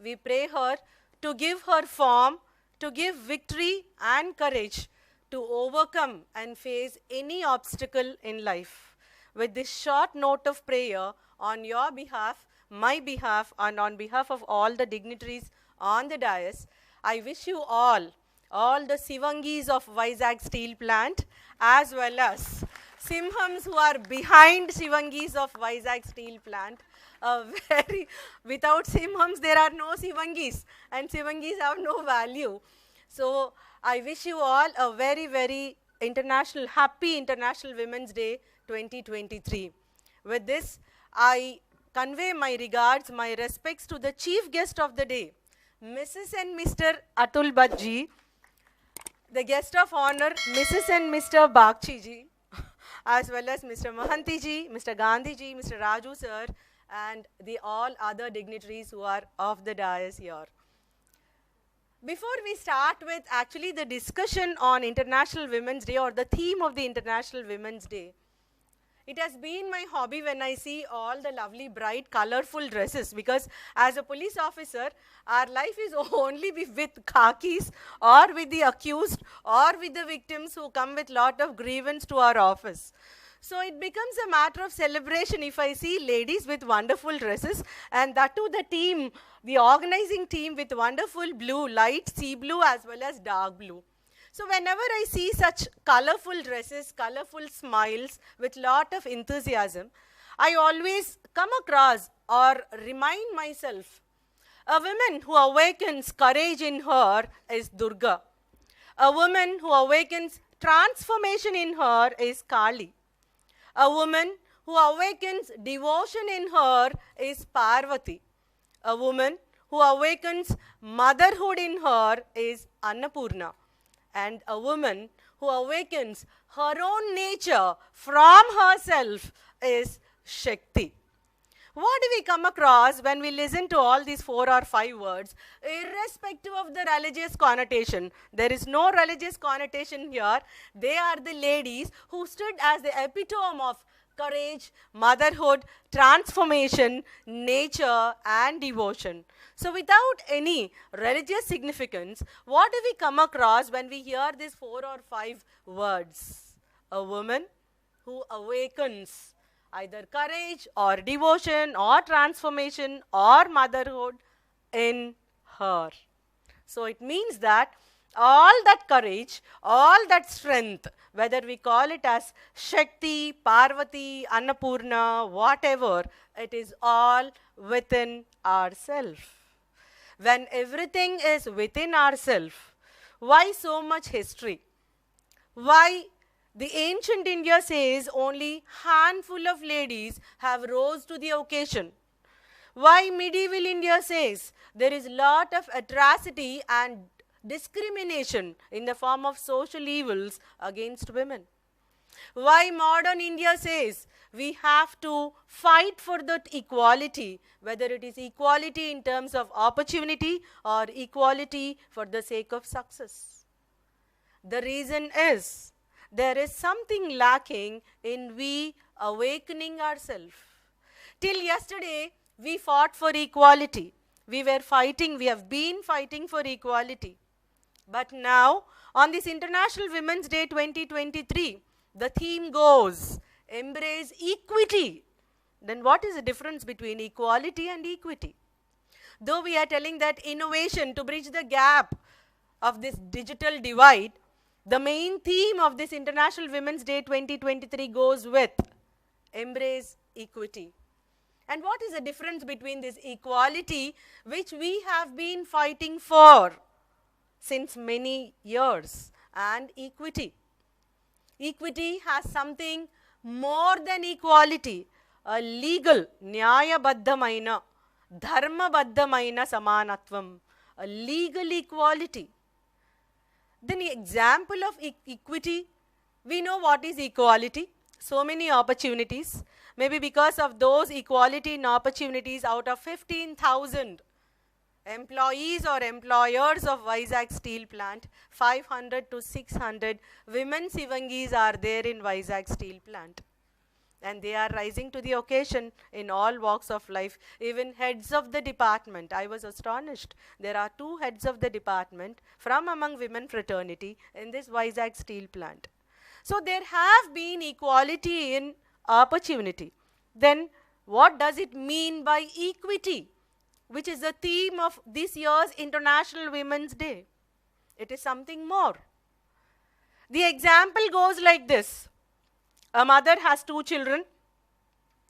We pray her to give her form, to give victory and courage to overcome and face any obstacle in life. With this short note of prayer on your behalf, my behalf, and on behalf of all the dignitaries on the dais, I wish you all the Sivangis of Vizag Steel Plant, as well as Simhams who are behind Sivangis of Vizag Steel Plant. Without Simhams, there are no Sivangis, and Sivangis have no value. So I wish you all a very, very happy International Women's Day 2023. With this, I convey my regards, my respects to the chief guest of the day, Mrs. and Mr. Atul Bhatt ji, the guest of honor, Mrs. and Mr. Bagchi ji, as well as Mr. Mohanty ji, Mr. Gandhi ji, Mr. Raju sir, and the all other dignitaries who are of the dais here. Before we start with actually the discussion on International Women's Day or the theme of the International Women's Day, it has been my hobby when I see all the lovely, bright, colorful dresses, because as a police officer, our life is only with khakis or with the accused or with the victims who come with lot of grievance to our office. So it becomes a matter of celebration if I see ladies with wonderful dresses, and that too the team, the organizing team with wonderful blue, light sea blue as well as dark blue. So whenever I see such colorful dresses, colorful smiles with lot of enthusiasm, I always come across or remind myself, a woman who awakens courage in her is Durga. A woman who awakens transformation in her is Kali. A woman who awakens devotion in her is Parvati. A woman who who awakens motherhood in her is Annapurna. And a woman who awakens her own nature from herself is Shakti. What do we come across when we listen to all these 4 or 5 words, irrespective of the religious connotation? There is no religious connotation here. They are the ladies who stood as the epitome of courage, motherhood, transformation, nature, and devotion. So without any religious significance, what do we come across when we hear these 4 or 5 words? A woman who awakens either courage or devotion or transformation or motherhood in her. So it means that all that courage, all that strength, whether we call it as Shakti, Parvati, Annapurna, whatever, it is all within ourselves. When everything is within ourselves, why so much history? Why the ancient India says only handful of ladies have rose to the occasion? Why medieval India says there is lot of atrocity and discrimination in the form of social evils against women? Why modern India says we have to fight for that equality, whether it is equality in terms of opportunity or equality for the sake of success? The reason is there is something lacking in we awakening ourselves. Till yesterday, we fought for equality. We were fighting, we have been fighting for equality. But now, on this International Women's Day 2023, the theme goes, embrace equity. Then what is the difference between equality and equity? Though we are telling that innovation to bridge the gap of this digital divide, the main theme of this International Women's Day 2023 goes with embrace equity. And what is the difference between this equality which we have been fighting for since many years and equity? Equity has something more than equality, a legal, nyaya-baddhamaina, dharma-baddhamaina samanatvam, a legal equality. Then the example of equity, we know what is equality. So many opportunities. Maybe because of those equality in opportunities, out of 15,000 employees or employers of Vizag Steel Plant, 500 to 600 women Sivangis are there in Vizag Steel Plant. And they are rising to the occasion in all walks of life. Even heads of the department, I was astonished. There are 2 heads of the department from among women fraternity in this Vizag Steel Plant. So there have been equality in opportunity. Then what does it mean by equity, which is the theme of this year's International Women's Day? It is something more. The example goes like this. A mother has 2 children,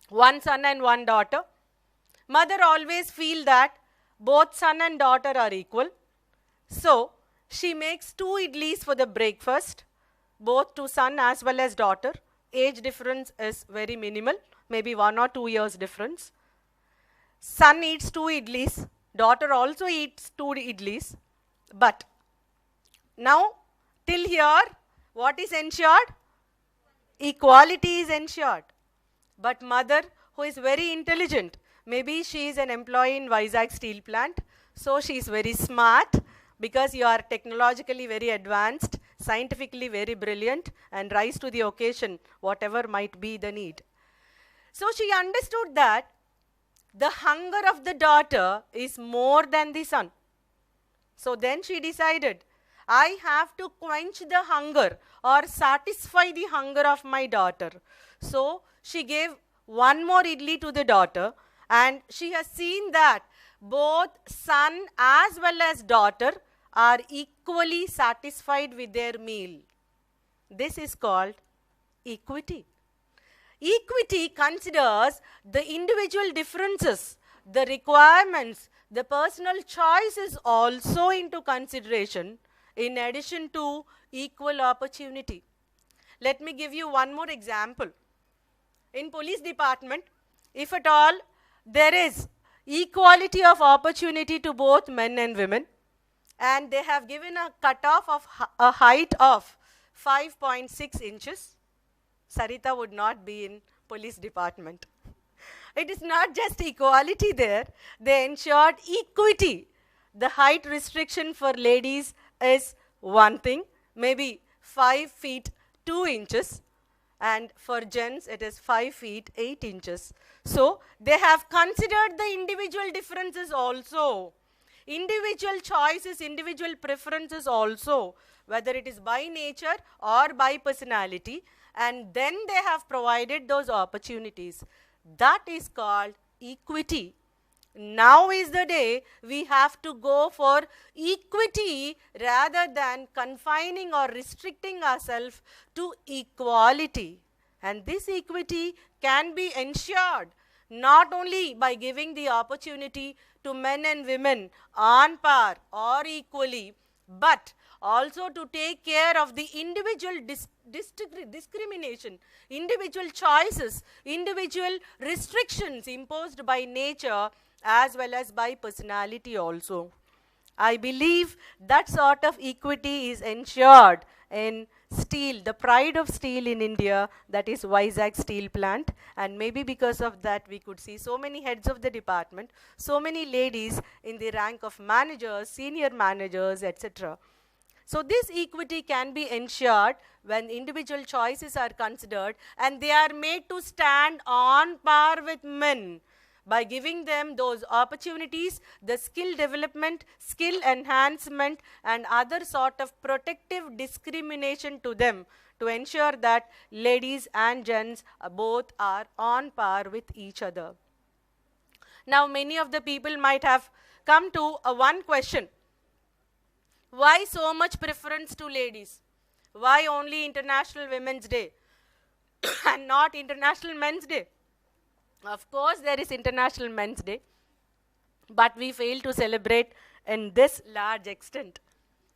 1 son and 1 daughter. Mother always feels that both son and daughter are equal. So she makes 2 idlis for the breakfast, both to son as well as daughter. Age difference is very minimal, maybe 1 or 2 years difference. Son eats 2 idlis, daughter also eats 2 idlis. But now till here, what is ensured? Equality is ensured. But mother, who is very intelligent, maybe she is an employee in Vizag Steel Plant, so she is very smart because you are technologically very advanced, scientifically very brilliant, and rise to the occasion, whatever might be the need. So she understood that the hunger of the daughter is more than the son. So then she decided, I have to quench the hunger or satisfy the hunger of my daughter. So she gave 1 more idli to the daughter, and she has seen that both son as well as daughter are equally satisfied with their meal. This is called equity. Equity considers the individual differences, the requirements, the personal choices also into consideration, in addition to equal opportunity. Let me give you 1 more example. In police department, if at all there is equality of opportunity to both men and women, and they have given a cutoff of a height of 5.6 inches. Sarita would not be in police department. It is not just equality there, they ensured equity. The height restriction for ladies is one thing, maybe 5 feet 2 inches, and for gents it is 5 feet 8 inches. So they have considered the individual differences also, individual choices, individual preferences also, whether it is by nature or by personality, and then they have provided those opportunities. That is called equity. Now is the day we have to go for equity rather than confining or restricting ourselves to equality. And this equity can be ensured not only by giving the opportunity to men and women on par or equally, but also to take care of the individual discrimination, individual choices, individual restrictions imposed by nature as well as by personality also. I believe that sort of equity is ensured in steel, the pride of steel in India, that is Visakha steel plant, and maybe because of that we could see so many heads of the department, so many ladies in the rank of managers, senior managers, etc. So this equity can be ensured when individual choices are considered and they are made to stand on par with men by giving them those opportunities, the skill development, skill enhancement, and other sort of protective discrimination to them to ensure that ladies and gents both are on par with each other. Now many of the people might have come to one question. Why so much preference to ladies? Why only International Women's Day and not International Men's Day? Of course, there is International Men's Day, but we fail to celebrate in this large extent.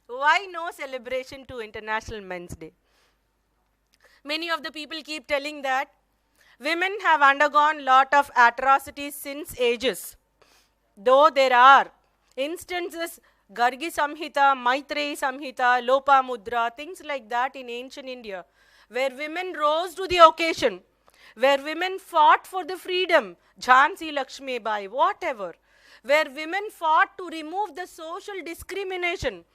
Why no celebration to International Men's Day? Many of the people keep telling that women have undergone lot of atrocities since ages. Though there are instances, Gargi Samhita, Maitreyi Samhita, Lopamudra, things like that in ancient India, where women rose to the occasion, where women fought for the freedom, Jhansi Lakshmi Bai, whatever, where women fought to remove the social discrimination,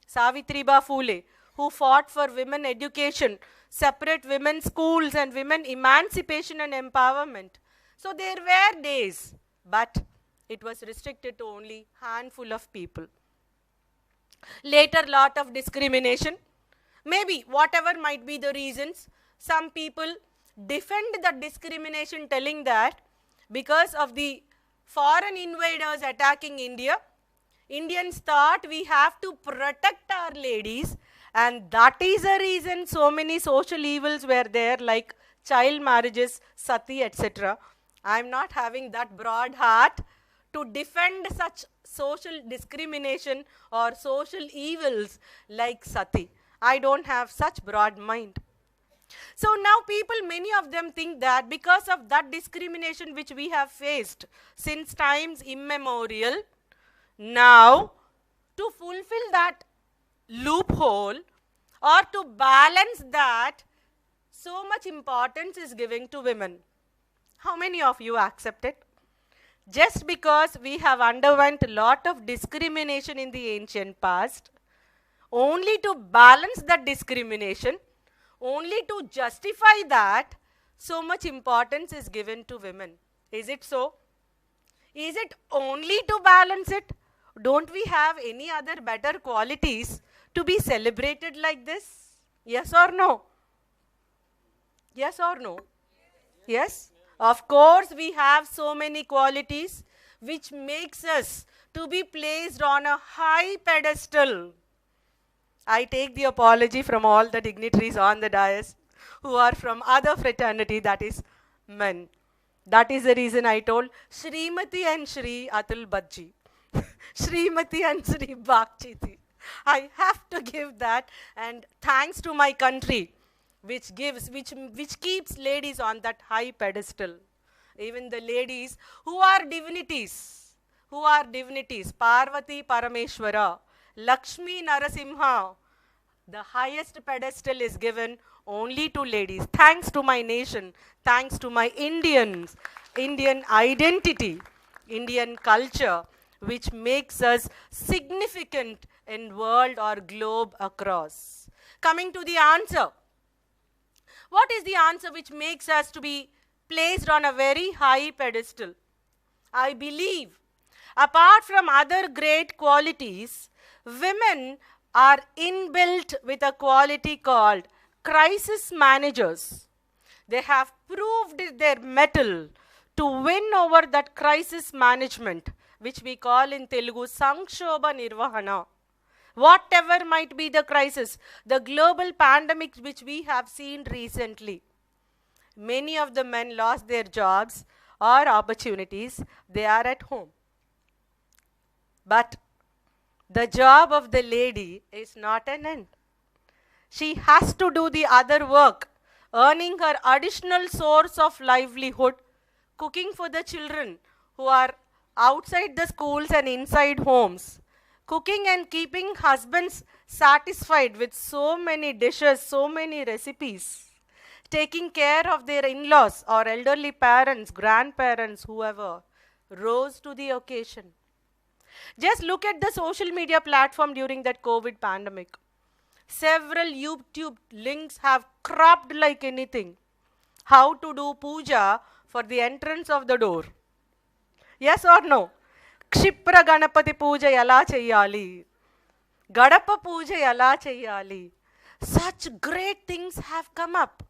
Savitriba Phule, who fought for women education, separate women's schools and women emancipation and empowerment. So there were days, but it was restricted to only handful of people. Later, lot of discrimination. Maybe whatever might be the reasons, some people defend the discrimination telling that because of the foreign invaders attacking India, Indians thought we have to protect our ladies, and that is the reason so many social evils were there like child marriages, sati, etc. I am not having that broad heart to defend such social discrimination or social evils like sati. I don't have such broad mind. So now people, many of them think that because of that discrimination which we have faced since times immemorial, now to fulfill that loophole or to balance that, so much importance is given to women. How many of you accept it? Just because we have underwent a lot of discrimination in the ancient past, only to balance that discrimination, only to justify that, so much importance is given to women. Is it so? Is it only to balance it? Don't we have any other better qualities to be celebrated like this? Yes or no? Yes or no? Yes? Of course, we have so many qualities which makes us to be placed on a high pedestal. I take the apology from all the dignitaries on the dais who are from other fraternity, that is men. That is the reason I told Srimati and Shri Atul Bhaji. Srimati and Shri Bhakchiti. I have to give that, and thanks to my country which keeps ladies on that high pedestal. Even the ladies who are divinities, who are divinities, Parvati Parameshwara, Lakshmi Narasimha. The highest pedestal is given only to ladies. Thanks to my nation, thanks to my Indian identity, Indian culture, which makes us significant in world or globe across. Coming to the answer. What is the answer which makes us to be placed on a very high pedestal? I believe, apart from other great qualities, women are inbuilt with a quality called crisis managers. They have proved their mettle to win over that crisis management, which we call in Telugu Sankshoba Nirvahana. Whatever might be the crisis, the global pandemic which we have seen recently, many of the men lost their jobs or opportunities. They are at home. But the job of the lady is not an end. She has to do the other work, earning her additional source of livelihood, cooking for the children who are outside the schools and inside homes, cooking and keeping husbands satisfied with so many dishes, so many recipes, taking care of their in-laws or elderly parents, grandparents, whoever, rose to the occasion. Just look at the social media platform during that COVID pandemic. Several YouTube links have cropped like anything. How to do puja for the entrance of the door. Yes or no? Kshipra Ganapati puja yala cheyali. Gadapa puja yala cheyali. Such great things have come up.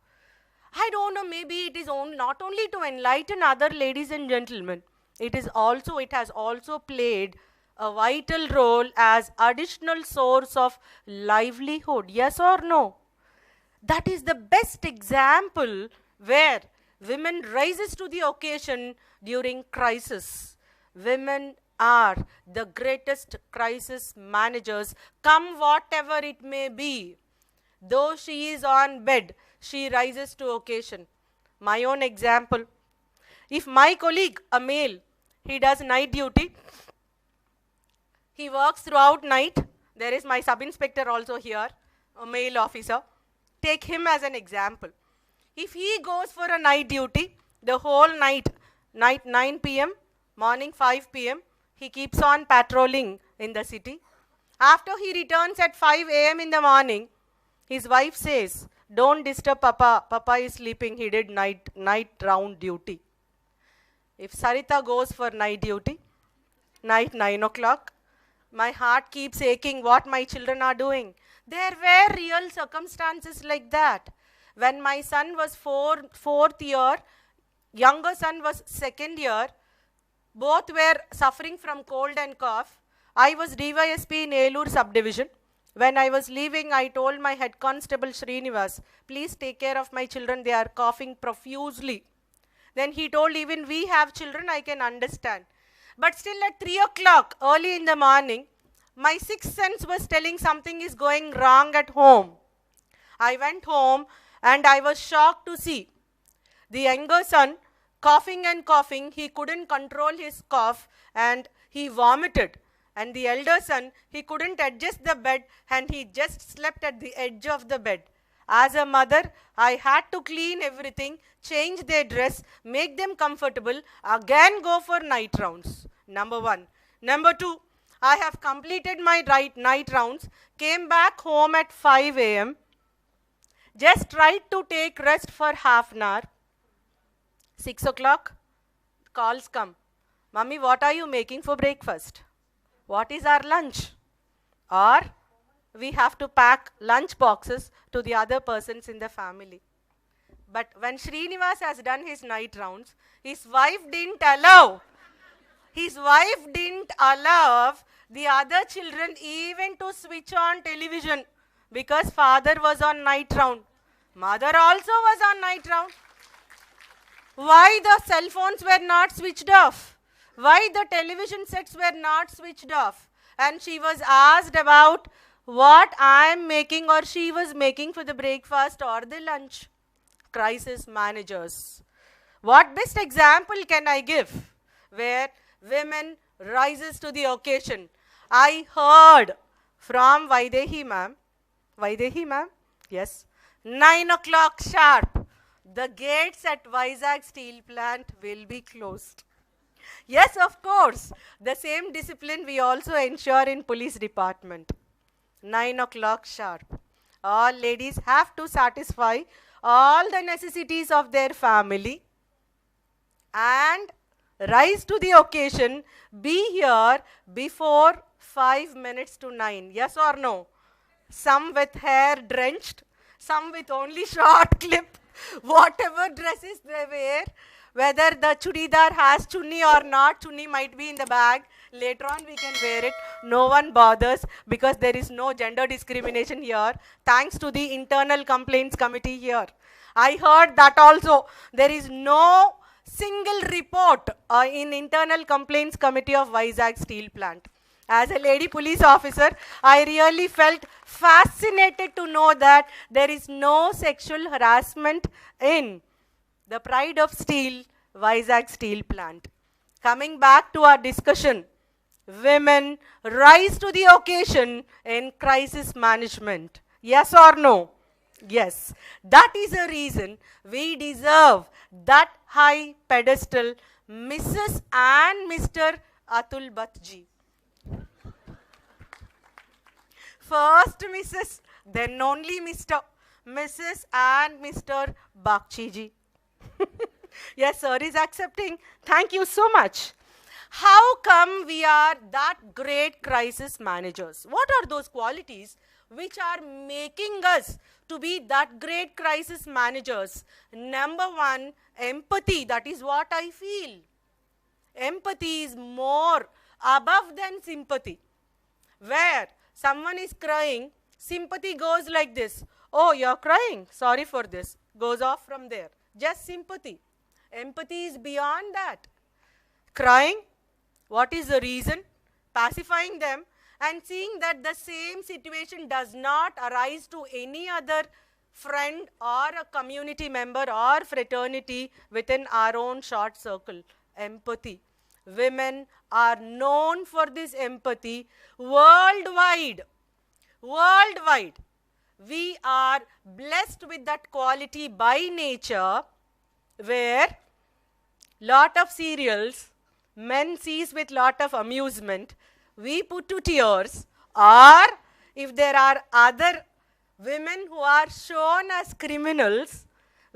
I don't know, maybe it is not only to enlighten other ladies and gentlemen. It has also played a vital role as additional source of livelihood. Yes or no? That is the best example where women rises to the occasion during crisis. Women are the greatest crisis managers, come whatever it may be. Though she is on bed, she rises to occasion. My own example. If my colleague, a male, he does night duty, he works throughout night. There is my sub-inspector also here, a male officer. Take him as an example. If he goes for a night duty, the whole night 9 p.m., morning 5 p.m., he keeps on patrolling in the city. After he returns at 5 a.m. in the morning, his wife says, "Don't disturb Papa. Papa is sleeping. He did night round duty." If Sarita goes for night duty, night 9 o'clock, my heart keeps aching what my children are doing. There were real circumstances like that. When my son was fourth year, younger son was second year, both were suffering from cold and cough. I was DYSP in Elur subdivision. When I was leaving, I told my head constable Srinivas, "Please take care of my children, they are coughing profusely." Then he told, "Even we have children, I can understand." But still at 3 o'clock, early in the morning, my sixth sense was telling something is going wrong at home. I went home and I was shocked to see the younger son coughing and coughing. He couldn't control his cough and he vomited. And the elder son, he couldn't adjust the bed and he just slept at the edge of the bed. As a mother, I had to clean everything, change their dress, make them comfortable, again go for night rounds. Number one. Number two, I have completed my night rounds, came back home at 5 a.m., just tried to take rest for half an hour. 6 o'clock, calls come. "Mummy, what are you making for breakfast? What is our lunch?" Or we have to pack lunch boxes to the other persons in the family. But when Srinivas has done his night rounds, his wife didn't allow. His wife didn't allow the other children even to switch on television because father was on night round. Mother also was on night round. Why the cell phones were not switched off? Why the television sets were not switched off? And she was asked about what I am making or she was making for the breakfast or the lunch. Crisis managers. What best example can I give where women rises to the occasion. I heard from Vaidehi ma'am, yes, 9 o'clock sharp, the gates at Vizag steel plant will be closed. Yes, of course, the same discipline we also ensure in police department. 9 o'clock sharp. All ladies have to satisfy all the necessities of their family and rise to the occasion, be here before 5 minutes to 9. Yes or no? Some with hair drenched, some with only short clip, whatever dresses they wear, whether the chudidar has chunni or not, chunni might be in the bag, later on we can wear it, no one bothers because there is no gender discrimination here, thanks to the internal complaints committee here. I heard that also, there is no single report in internal complaints committee of Vizag steel plant. As a lady police officer, I really felt fascinated to know that there is no sexual harassment in the pride of steel, Vizag steel plant. Coming back to our discussion, women rise to the occasion in crisis management. Yes or no? Yes. That is a reason we deserve that high pedestal, Mrs. and Mr. Atul Bhattji. First Mrs., then only Mr. Mrs. and Mr. Bakchiji. Yes, sir is accepting. Thank you so much. How come we are that great crisis managers? What are those qualities which are making us to be that great crisis managers? Number one, empathy. That is what I feel. Empathy is more above than sympathy. Where someone is crying, sympathy goes like this. Oh, you're crying. Sorry for this. Goes off from there. Just sympathy. Empathy is beyond that. Crying, what is the reason? Pacifying them and seeing that the same situation does not arise to any other friend or a community member or fraternity within our own short circle. Empathy. Women are known for this empathy worldwide. Worldwide. We are blessed with that quality by nature, where lot of serials, men sees with lot of amusement, we put to tears, or if there are other women who are shown as criminals,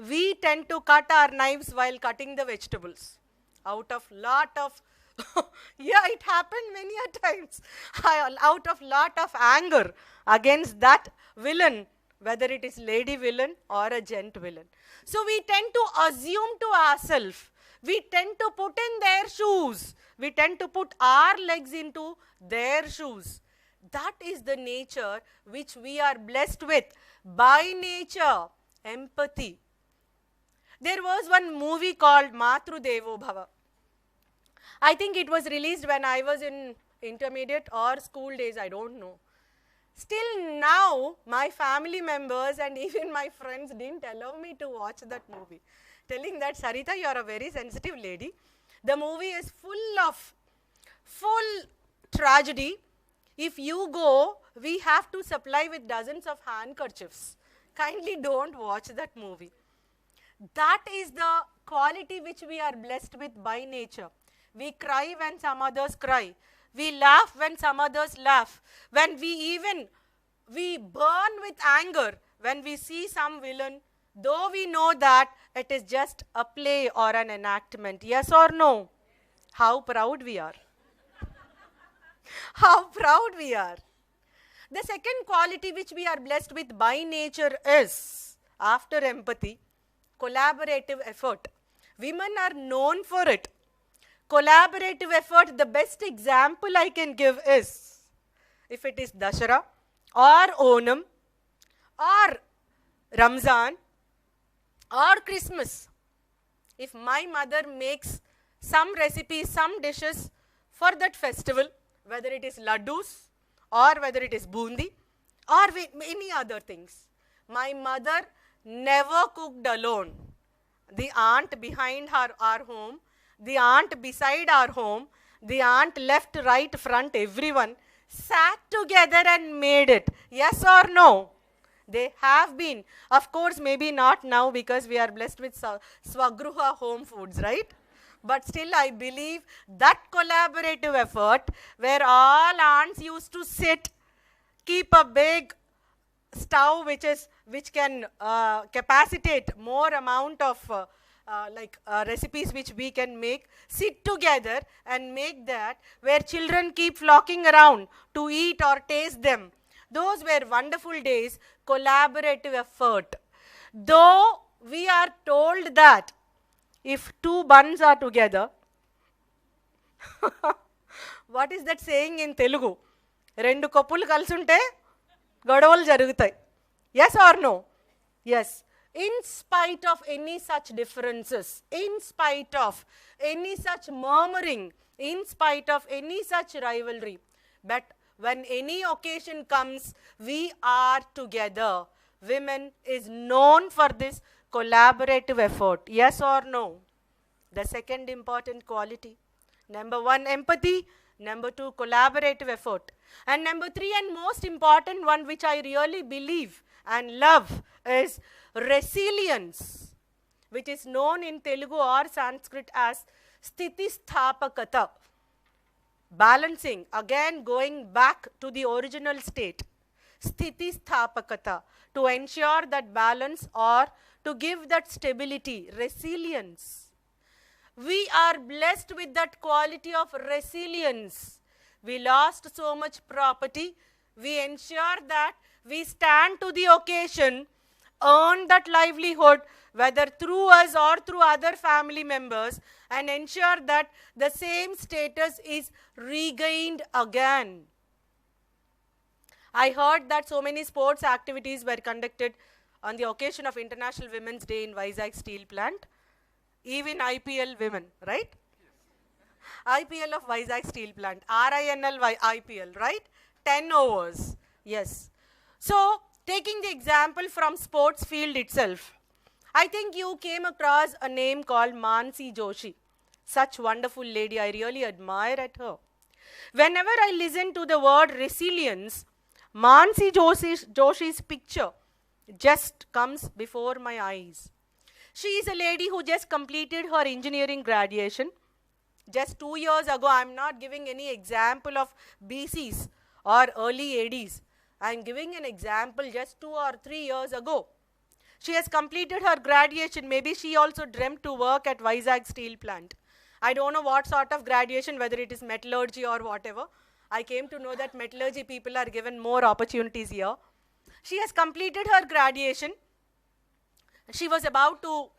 we tend to cut our knives while cutting the vegetables. Out of lot of, yeah, it happened many a times, out of lot of anger against that villain, whether it is lady villain or a gent villain. So we tend to assume to ourselves, we tend to put in their shoes, we tend to put our legs into their shoes. That is the nature which we are blessed with by nature, empathy. There was one movie called Matru Devo Bhava. I think it was released when I was in intermediate or school days, I don't know. Still now, my family members and even my friends didn't allow me to watch that movie, telling that, Sarita, you are a very sensitive lady. The movie is full tragedy. If you go, we have to supply with dozens of handkerchiefs. Kindly don't watch that movie. That is the quality which we are blessed with by nature. We cry when some others cry. We laugh when some others laugh. When we burn with anger when we see some villain, though we know that it is just a play or an enactment. Yes or no? How proud we are. How proud we are. The second quality which we are blessed with by nature is, after empathy, collaborative effort. Women are known for it. Collaborative effort, the best example I can give is, if it is Dashara or Onam or Ramzan or Christmas, if my mother makes some recipes, some dishes for that festival, whether it is laddus or whether it is bundi or any other things, my mother never cooked alone. The aunt behind our home, the aunt beside our home, the aunt, left, right, front, everyone sat together and made it. Yes or no? They have been. Of course, maybe not now because we are blessed with Swagruha home foods, right? But still, I believe that collaborative effort where all aunts used to sit, keep a big stove which can capacitate more amount of recipes which we can make, sit together and make that, where children keep flocking around to eat or taste them. Those were wonderful days, collaborative effort. Though we are told that if two buns are together, what is that saying in Telugu? Rendu koppulu kalsunte godavalu jarugutayi. Yes or no? Yes. In spite of any such differences, in spite of any such murmuring, in spite of any such rivalry, but when any occasion comes, we are together. Women is known for this collaborative effort. Yes or no? The second important quality. Number 1, empathy. Number 2, collaborative effort. And number 3 and most important one, which I really believe and love, is resilience, which is known in Telugu or Sanskrit as sthitistapakata. Balancing, again going back to the original state. Sthitistapakata, to ensure that balance or to give that stability, resilience. We are blessed with that quality of resilience. We lost so much property. We ensure that we stand to the occasion, earn that livelihood, whether through us or through other family members, and ensure that the same status is regained again. I heard that so many sports activities were conducted on the occasion of International Women's Day in Visakha Steel Plant. Even IPL women, right? IPL of Visakha Steel Plant, RINL IPL, right? 10 overs, yes. So, taking the example from sports field itself, I think you came across a name called Mansi Joshi. Such wonderful lady, I really admire at her. Whenever I listen to the word resilience, Mansi Joshi's picture just comes before my eyes. She is a lady who just completed her engineering graduation. Just 2 years ago, I am not giving any example of BCs or early ADs. I am giving an example just 2 or 3 years ago. She has completed her graduation. Maybe she also dreamt to work at Visakha Steel Plant. I don't know what sort of graduation, whether it is metallurgy or whatever. I came to know that metallurgy people are given more opportunities here. She has completed her graduation. She was about to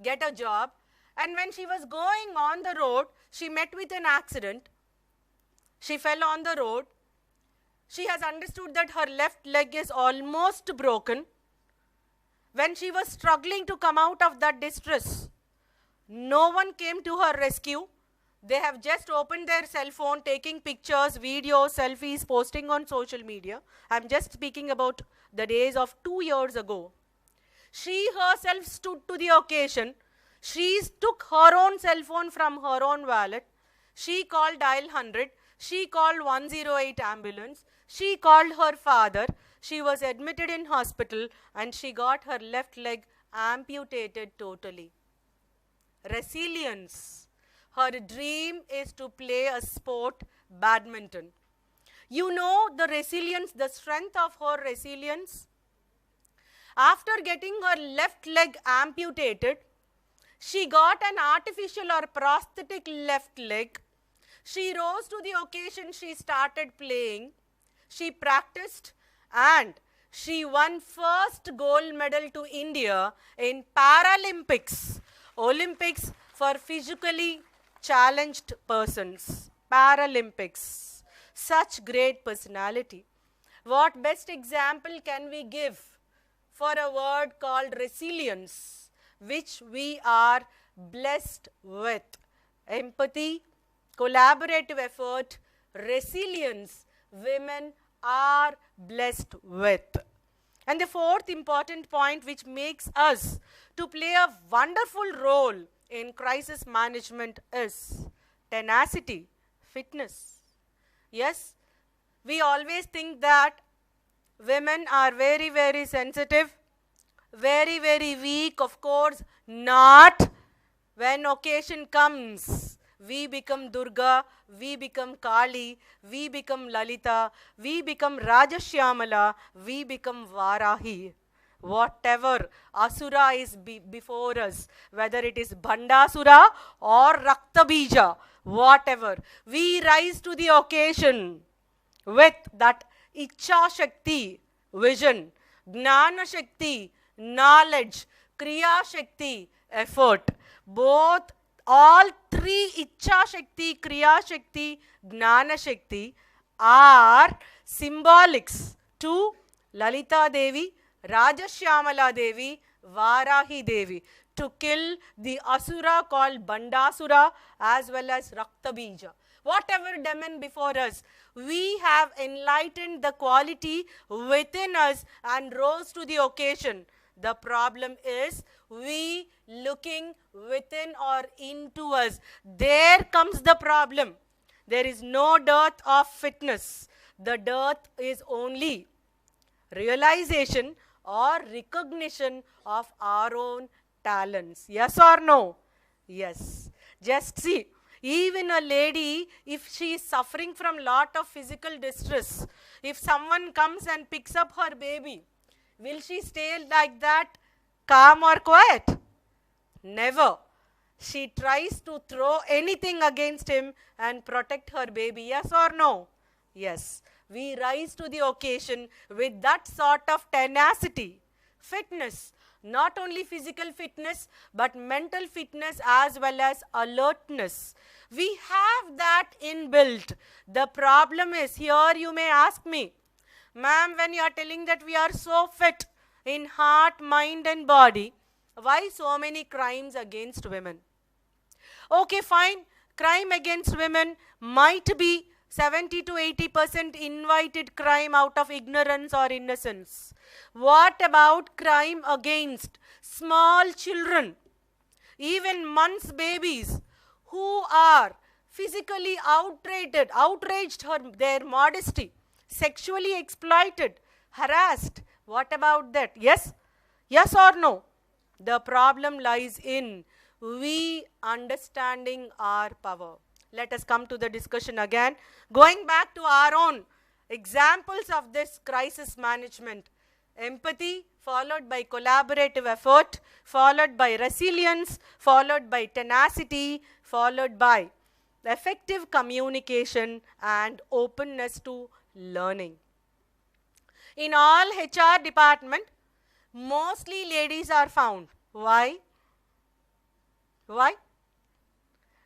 get a job, and when she was going on the road, she met with an accident. She fell on the road. She has understood that her left leg is almost broken. When she was struggling to come out of that distress, no one came to her rescue. They have just opened their cell phone, taking pictures, videos, selfies, posting on social media. I'm just speaking about the days of 2 years ago. She herself stood to the occasion. She took her own cell phone from her own wallet. She called dial 100. She called 108 ambulance. She called her father. She was admitted in hospital and she got her left leg amputated totally. Resilience. Her dream is to play a sport, badminton. You know the resilience, the strength of her resilience? After getting her left leg amputated, she got an artificial or prosthetic left leg. She rose to the occasion, she started playing. She practiced and she won first gold medal to India in Paralympics. Olympics for physically challenged persons. Paralympics. Such great personality. What best example can we give for a word called resilience, which we are blessed with? Empathy, collaborative effort, resilience, women are blessed with. And the fourth important point which makes us to play a wonderful role in crisis management is tenacity, Fitness. Yes, we always think that women are very, very sensitive, very, very weak. Of course, not. When occasion comes, we become Durga, we become Kali, we become Lalita, we become Rajashyamala, we become Varahi. Whatever Asura is before us, whether it is Bandasura or Raktabija, whatever, we rise to the occasion with that Ichha Shakti, vision, Gnana Shakti, knowledge, Kriya Shakti, effort. Both, all three Ichha Shakti, Kriya Shakti, Gnana Shakti are symbolics to Lalita Devi, Rajashyamala Devi, Varahi Devi, to kill the Asura called Bandasura as well as Raktabija. Whatever demon before us, we have enlightened the quality within us and rose to the occasion. The problem is we looking within or into us. There comes the problem. There is no dearth of fitness. The dearth is only realization or recognition of our own talents. Yes or no? Yes. Just see, even a lady, if she is suffering from lot of physical distress, if someone comes and picks up her baby, will she stay like that, calm or quiet? Never. She tries to throw anything against him and protect her baby. Yes or no? Yes. We rise to the occasion with that sort of tenacity. Fitness. Not only physical fitness, but mental fitness as well as alertness. We have that inbuilt. The problem is, here you may ask me, ma'am, when you are telling that we are so fit in heart, mind and body, why so many crimes against women? Okay, fine. Crime against women might be 70 to 80% invited crime out of ignorance or innocence. What about crime against small children, even months babies who are physically outraged their modesty, sexually exploited, harassed? What about that? Yes? Yes or no? The problem lies in we understanding our power. Let us come to the discussion again. Going back to our own examples of this crisis management. Empathy, followed by collaborative effort, followed by resilience, followed by tenacity, followed by effective communication and openness to learning. In all HR department, mostly ladies are found. Why? Why?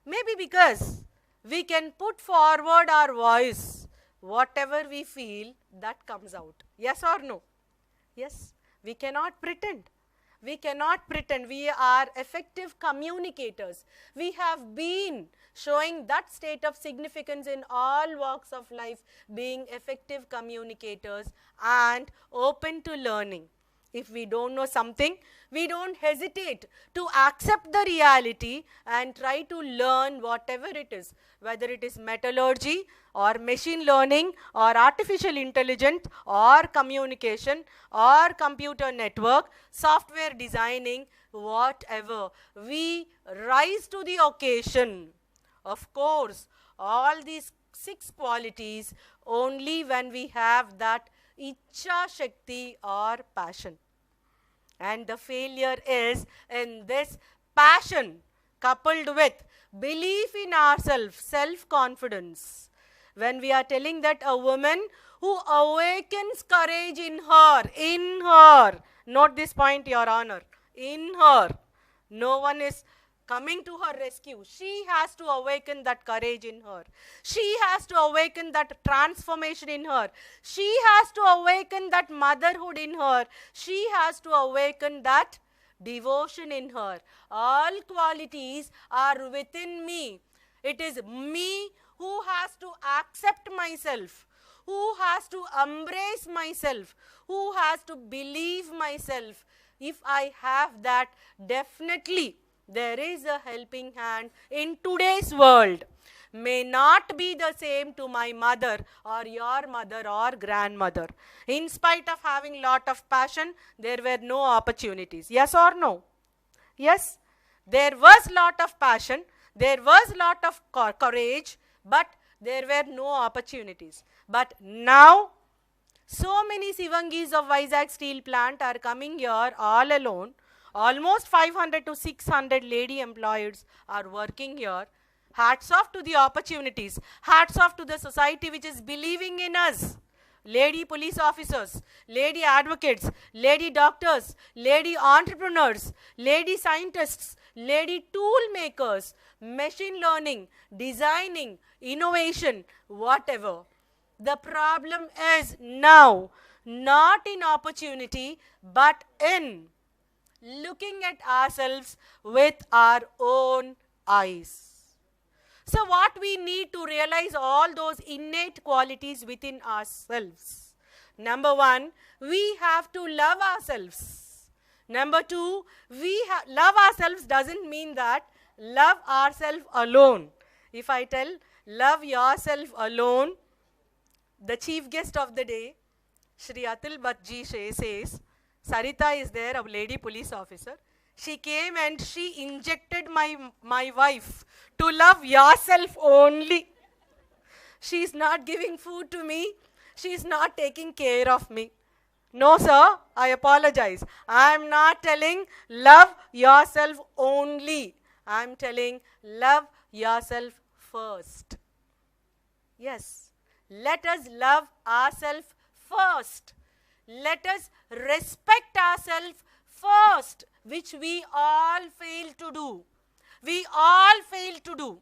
Maybe because we can put forward our voice. Whatever we feel, that comes out. Yes or no? Yes. We cannot pretend. We cannot pretend. We are effective communicators. We have been showing that state of significance in all walks of life, being effective communicators and open to learning. If we don't know something, we don't hesitate to accept the reality and try to learn whatever it is, whether it is metallurgy or machine learning or artificial intelligence or communication or computer network, software designing, whatever. We rise to the occasion. Of course, all these 6 qualities only when we have that Ichha Shakti or passion. And the failure is in this passion coupled with belief in ourselves, self-confidence. When we are telling that a woman who awakens courage in her, note this point, Your Honor, in her, no one is coming to her rescue. She has to awaken that courage in her. She has to awaken that transformation in her. She has to awaken that motherhood in her. She has to awaken that devotion in her. All qualities are within me. It is me who has to accept myself, who has to embrace myself, who has to believe myself. If I have that, definitely there is a helping hand in today's world. may not be the same to my mother or your mother or grandmother. In spite of having lot of passion, there were no opportunities. Yes or no? Yes, there was lot of passion, there was lot of courage, but there were no opportunities. But now, so many Sivangis of Vizag steel plant are coming here all alone. Almost 500 to 600 lady employees are working here. Hats off to the opportunities. Hats off to the society which is believing in us. Lady police officers, lady advocates, lady doctors, lady entrepreneurs, lady scientists, lady tool makers, machine learning, designing, innovation, whatever. The problem is now not in opportunity, but in looking at ourselves with our own eyes. So what we need to realize all those innate qualities within ourselves. Number one, we have to love ourselves. Number two, love ourselves doesn't mean that love ourselves alone. If I tell love yourself alone, the chief guest of the day, Shri Atul Bhattji says, Sarita is there, a lady police officer. She came and she injected my wife to love yourself only. She is not giving food to me. She is not taking care of me. No, sir, I apologize. I am not telling love yourself only. I am telling love yourself first. Yes, let us love ourselves first. Let us respect ourselves first, which we all fail to do. We all fail to do.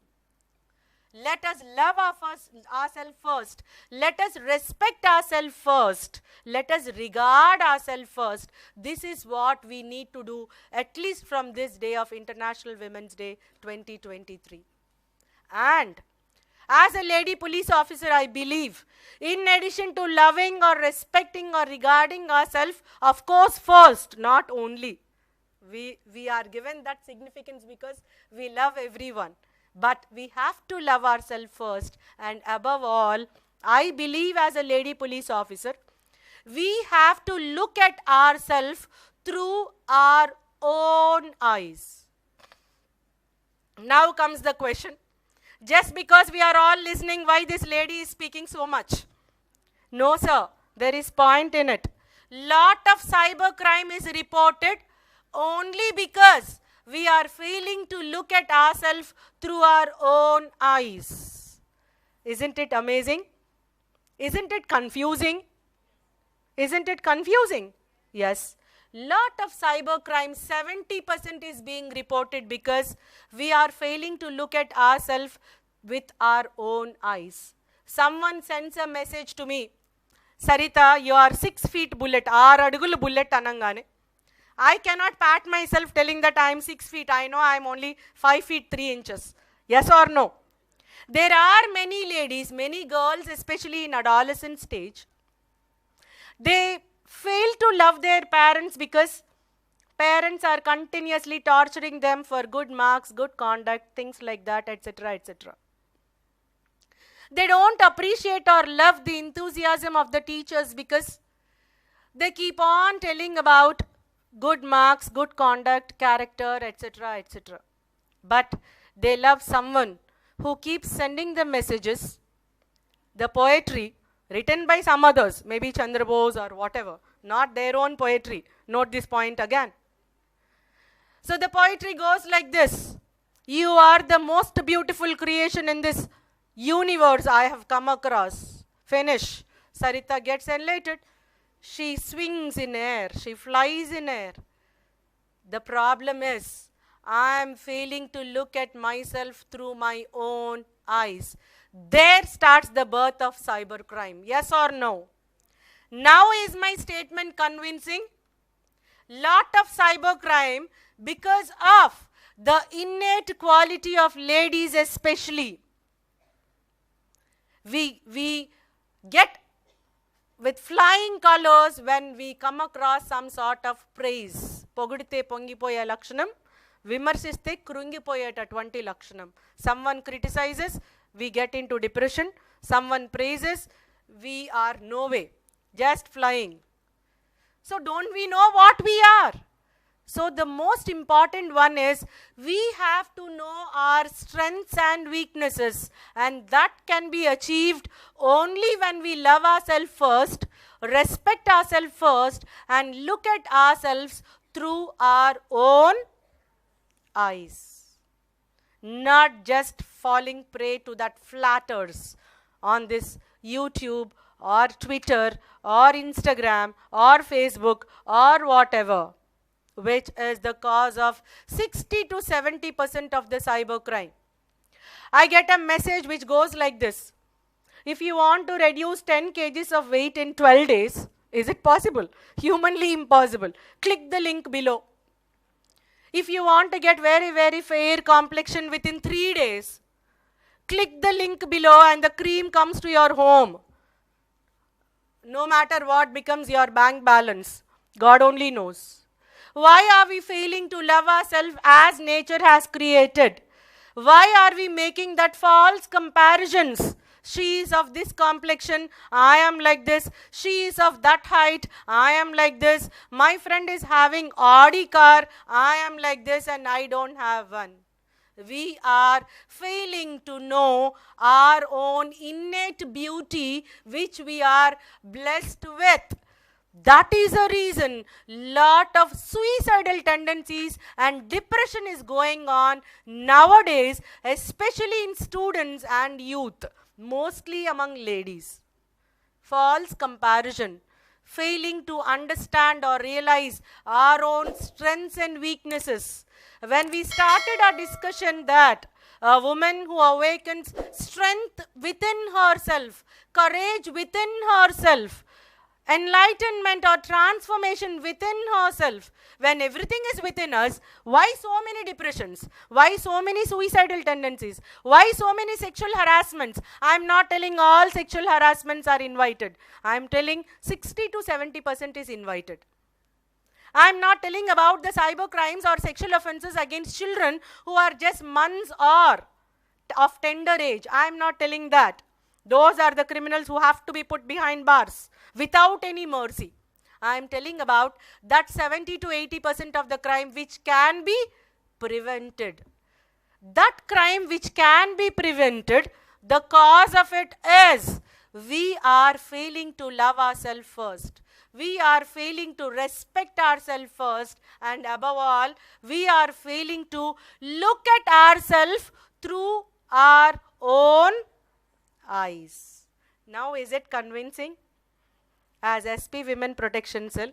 Let us love ourselves first. Let us respect ourselves first. Let us regard ourselves first. This is what we need to do, at least from this day of International Women's Day 2023. And as a lady police officer, I believe, in addition to loving or respecting or regarding ourselves, of course, first, not only. We are given that significance because we love everyone. But we have to love ourselves first. And above all, I believe as a lady police officer, we have to look at ourselves through our own eyes. Now comes the question. Just because we are all listening, why this lady is speaking so much? No, sir. There is point in it. Lot of cyber crime is reported only because we are failing to look at ourselves through our own eyes. Isn't it amazing? Isn't it confusing? Isn't it confusing? Yes. Lot of cyber crime, 70% is being reported because we are failing to look at ourselves with our own eyes. Someone sends a message to me, Sarita, you are 6 feet bullet, 6 adugulu bullet anangane. I cannot pat myself telling that I am 6 feet. I know I am only 5 feet 3 inches. Yes or no? There are many ladies, many girls, especially in adolescent stage. They fail to love their parents because parents are continuously torturing them for good marks, good conduct, things like that, etc., etc. They don't appreciate or love the enthusiasm of the teachers because they keep on telling about good marks, good conduct, character, etc., etc. But they love someone who keeps sending them messages, the poetry written by some others, maybe Chandra Bose or whatever, not their own poetry. Note this point again. So the poetry goes like this. You are the most beautiful creation in this universe I have come across. Finish. Sarita gets elated. She swings in air. She flies in air. The problem is, I am failing to look at myself through my own eyes. There starts the birth of cybercrime. Yes or no? Now is my statement convincing? Lot of cybercrime because of the innate quality of ladies especially. We get with flying colors when we come across some sort of praise. Pogudite pongipoye lakshanam, vimarsiste krungipoyetaటువంటి lakshanam. Someone criticizes, we get into depression. Someone praises, we are no way, just flying. So don't we know what we are? So the most important one is we have to know our strengths and weaknesses, and that can be achieved only when we love ourselves first, respect ourselves first, and look at ourselves through our own eyes. Not just falling prey to that flatters on this YouTube or Twitter or Instagram or Facebook or whatever, which is the cause of 60 to 70% of the cyber crime. I get a message which goes like this: if you want to reduce 10 kgs of weight in 12 days, is it possible? Humanly impossible. Click the link below. If you want to get very, very fair complexion within 3 days, click the link below and the cream comes to your home. No matter what becomes your bank balance, God only knows. Why are we failing to love ourselves as nature has created? Why are we making that false comparisons? She is of this complexion, I am like this. She is of that height, I am like this. My friend is having Audi car, I am like this and I don't have one. We are failing to know our own innate beauty which we are blessed with. That is the reason lot of suicidal tendencies and depression is going on nowadays, especially in students and youth, mostly among ladies. False comparison, failing to understand or realize our own strengths and weaknesses. When we started our discussion that a woman who awakens strength within herself, courage within herself, enlightenment or transformation within herself, when everything is within us, why so many depressions? Why so many suicidal tendencies? Why so many sexual harassments? I am not telling all sexual harassments are invited. I am telling 60 to 70% is invited. I am not telling about the cyber crimes or sexual offenses against children who are just months or of tender age. I am not telling that. Those are the criminals who have to be put behind bars without any mercy. I am telling about that 70 to 80% of the crime which can be prevented. That crime which can be prevented, the cause of it is we are failing to love ourselves first. We are failing to respect ourselves first, and above all, we are failing to look at ourselves through our own eyes. Now, is it convincing? As SP Women Protection Cell,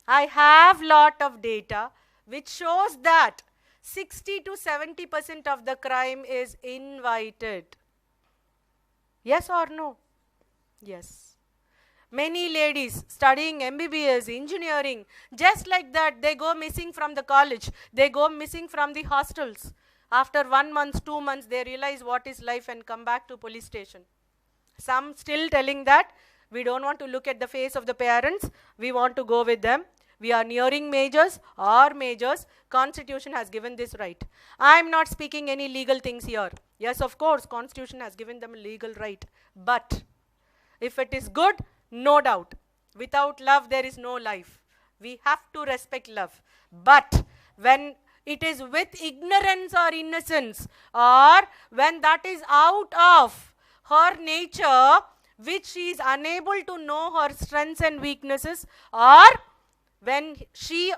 I have lot of data which shows that 60 to 70% of the crime is invited. Yes or no? Yes. Many ladies studying MBBS, engineering, just like that, they go missing from the college. They go missing from the hostels. After 1 month, 2 months, they realize what is life and come back to police station. Some still telling that we don't want to look at the face of the parents. We want to go with them. We are nearing majors or majors. Constitution has given this right. I am not speaking any legal things here. Yes, of course, Constitution has given them a legal right. But if it is good, no doubt. Without love, there is no life. We have to respect love. But when it is with ignorance or innocence, or when that is out of her nature, which she is unable to know her strengths and weaknesses, or when she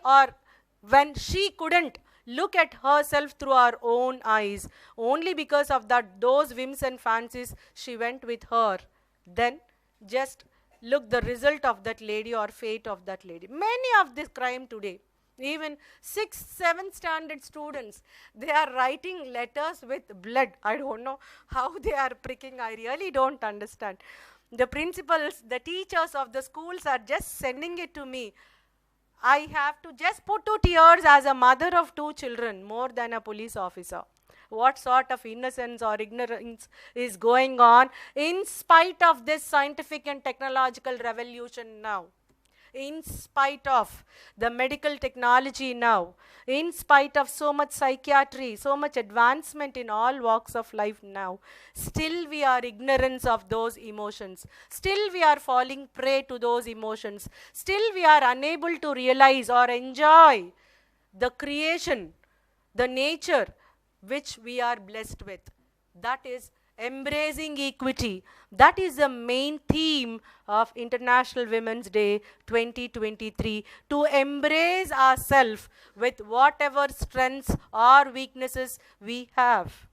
couldn't look at herself through her own eyes, only because of that those whims and fancies she went with her, then just look the result of that lady or fate of that lady. Many of this crime today, even 6th, 7th standard students, they are writing letters with blood. I don't know how they are pricking. I really don't understand. The principals, the teachers of the schools are just sending it to me. I have to just put to tears as a mother of 2 children, more than a police officer. What sort of innocence or ignorance is going on in spite of this scientific and technological revolution now? in spite of the medical technology now, in spite of so much psychiatry, so much advancement in all walks of life now, still we are ignorant of those emotions. Still we are falling prey to those emotions. Still we are unable to realize or enjoy the creation, the nature which we are blessed with. That is embracing equity. That is the main theme of International Women's Day 2023, to embrace ourselves with whatever strengths or weaknesses we have.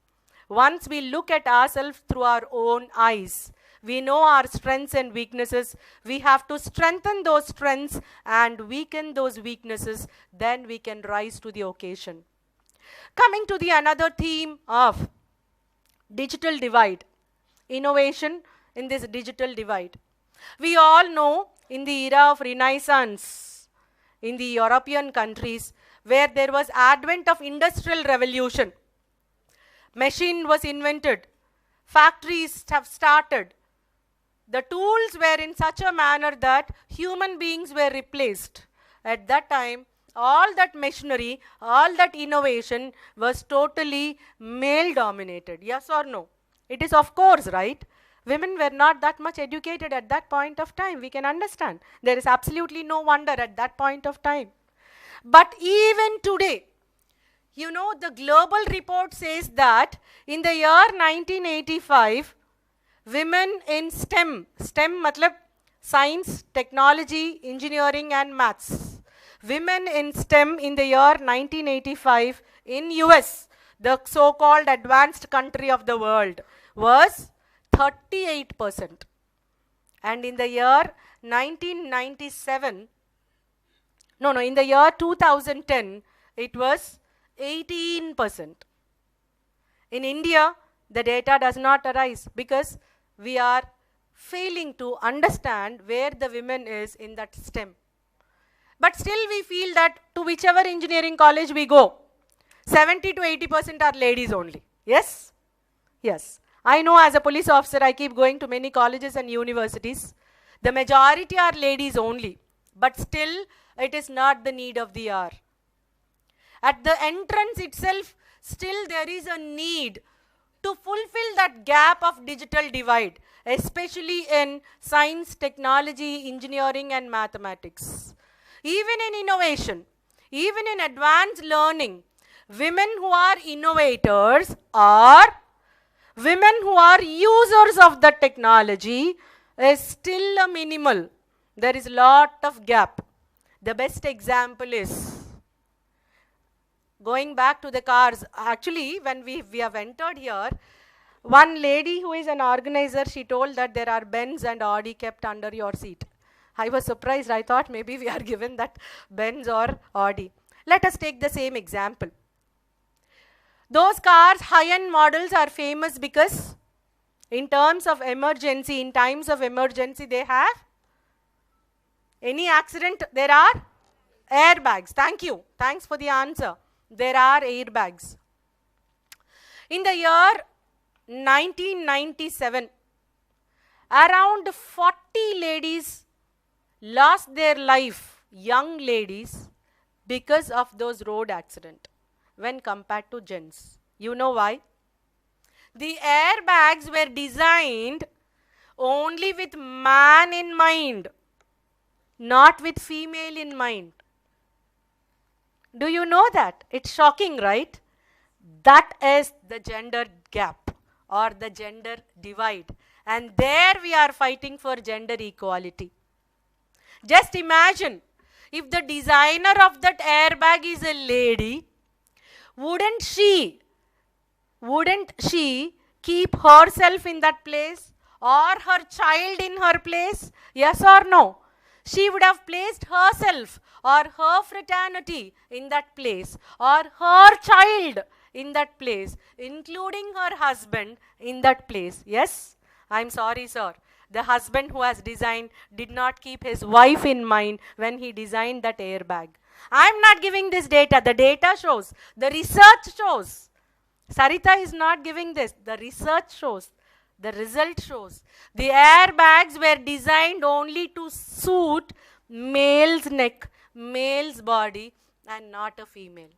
Once we look at ourselves through our own eyes, we know our strengths and weaknesses. We have to strengthen those strengths and weaken those weaknesses. Then we can rise to the occasion. Coming to the another theme of digital divide, innovation in this digital divide. We all know in the era of Renaissance in the European countries, where there was advent of industrial revolution, machine was invented, factories have started, the tools were in such a manner that human beings were replaced. At that time, all that machinery, all that innovation was totally male dominated. Yes or no? It is of course, right? Women were not that much educated at that point of time. We can understand. There is absolutely no wonder at that point of time. But even today, you know, the global report says that in the year 1985, women in STEM matlab science, technology, engineering and maths. Women in STEM in the year 1985 in US, the so-called advanced country of the world, was 38%. And in the year 1997, in the year 2010, it was 18%. In India, the data does not arise because we are failing to understand where the women is in that STEM. But still we feel that to whichever engineering college we go, 70 to 80% are ladies only. Yes? Yes. I know as a police officer, I keep going to many colleges and universities. The majority are ladies only. But still, it is not the need of the hour. At the entrance itself, still there is a need to fulfill that gap of digital divide, especially in science, technology, engineering and mathematics. Even in innovation, even in advanced learning, women who are innovators or women who are users of the technology is still a minimal. There is a lot of gap. The best example is, going back to the cars, actually when we have entered here, one lady who is an organizer, she told that there are Benz and Audi kept under your seat. I was surprised. I thought maybe we are given that Benz or Audi. Let us take the same example. Those cars, high-end models, are famous because in terms of emergency, in times of emergency, they have any accident, there are airbags. Thank you. Thanks for the answer. There are airbags. In the year 1997, around 40 ladies lost their life, young ladies, because of those road accidents when compared to gents. You know why? The airbags were designed only with man in mind, not with female in mind. Do you know that? It's shocking, right? That is the gender gap or the gender divide. And there we are fighting for gender equality. Just imagine, if the designer of that airbag is a lady, wouldn't she keep herself in that place or her child in her place? Yes or no? She would have placed herself or her fraternity in that place or her child in that place, including her husband in that place. Yes? I'm sorry, sir. The husband who has designed did not keep his wife in mind when he designed that airbag. I'm not giving this data. The data shows. The research shows. Sarita is not giving this. The research shows. The result shows. The airbags were designed only to suit male's neck, male's body, and not a female.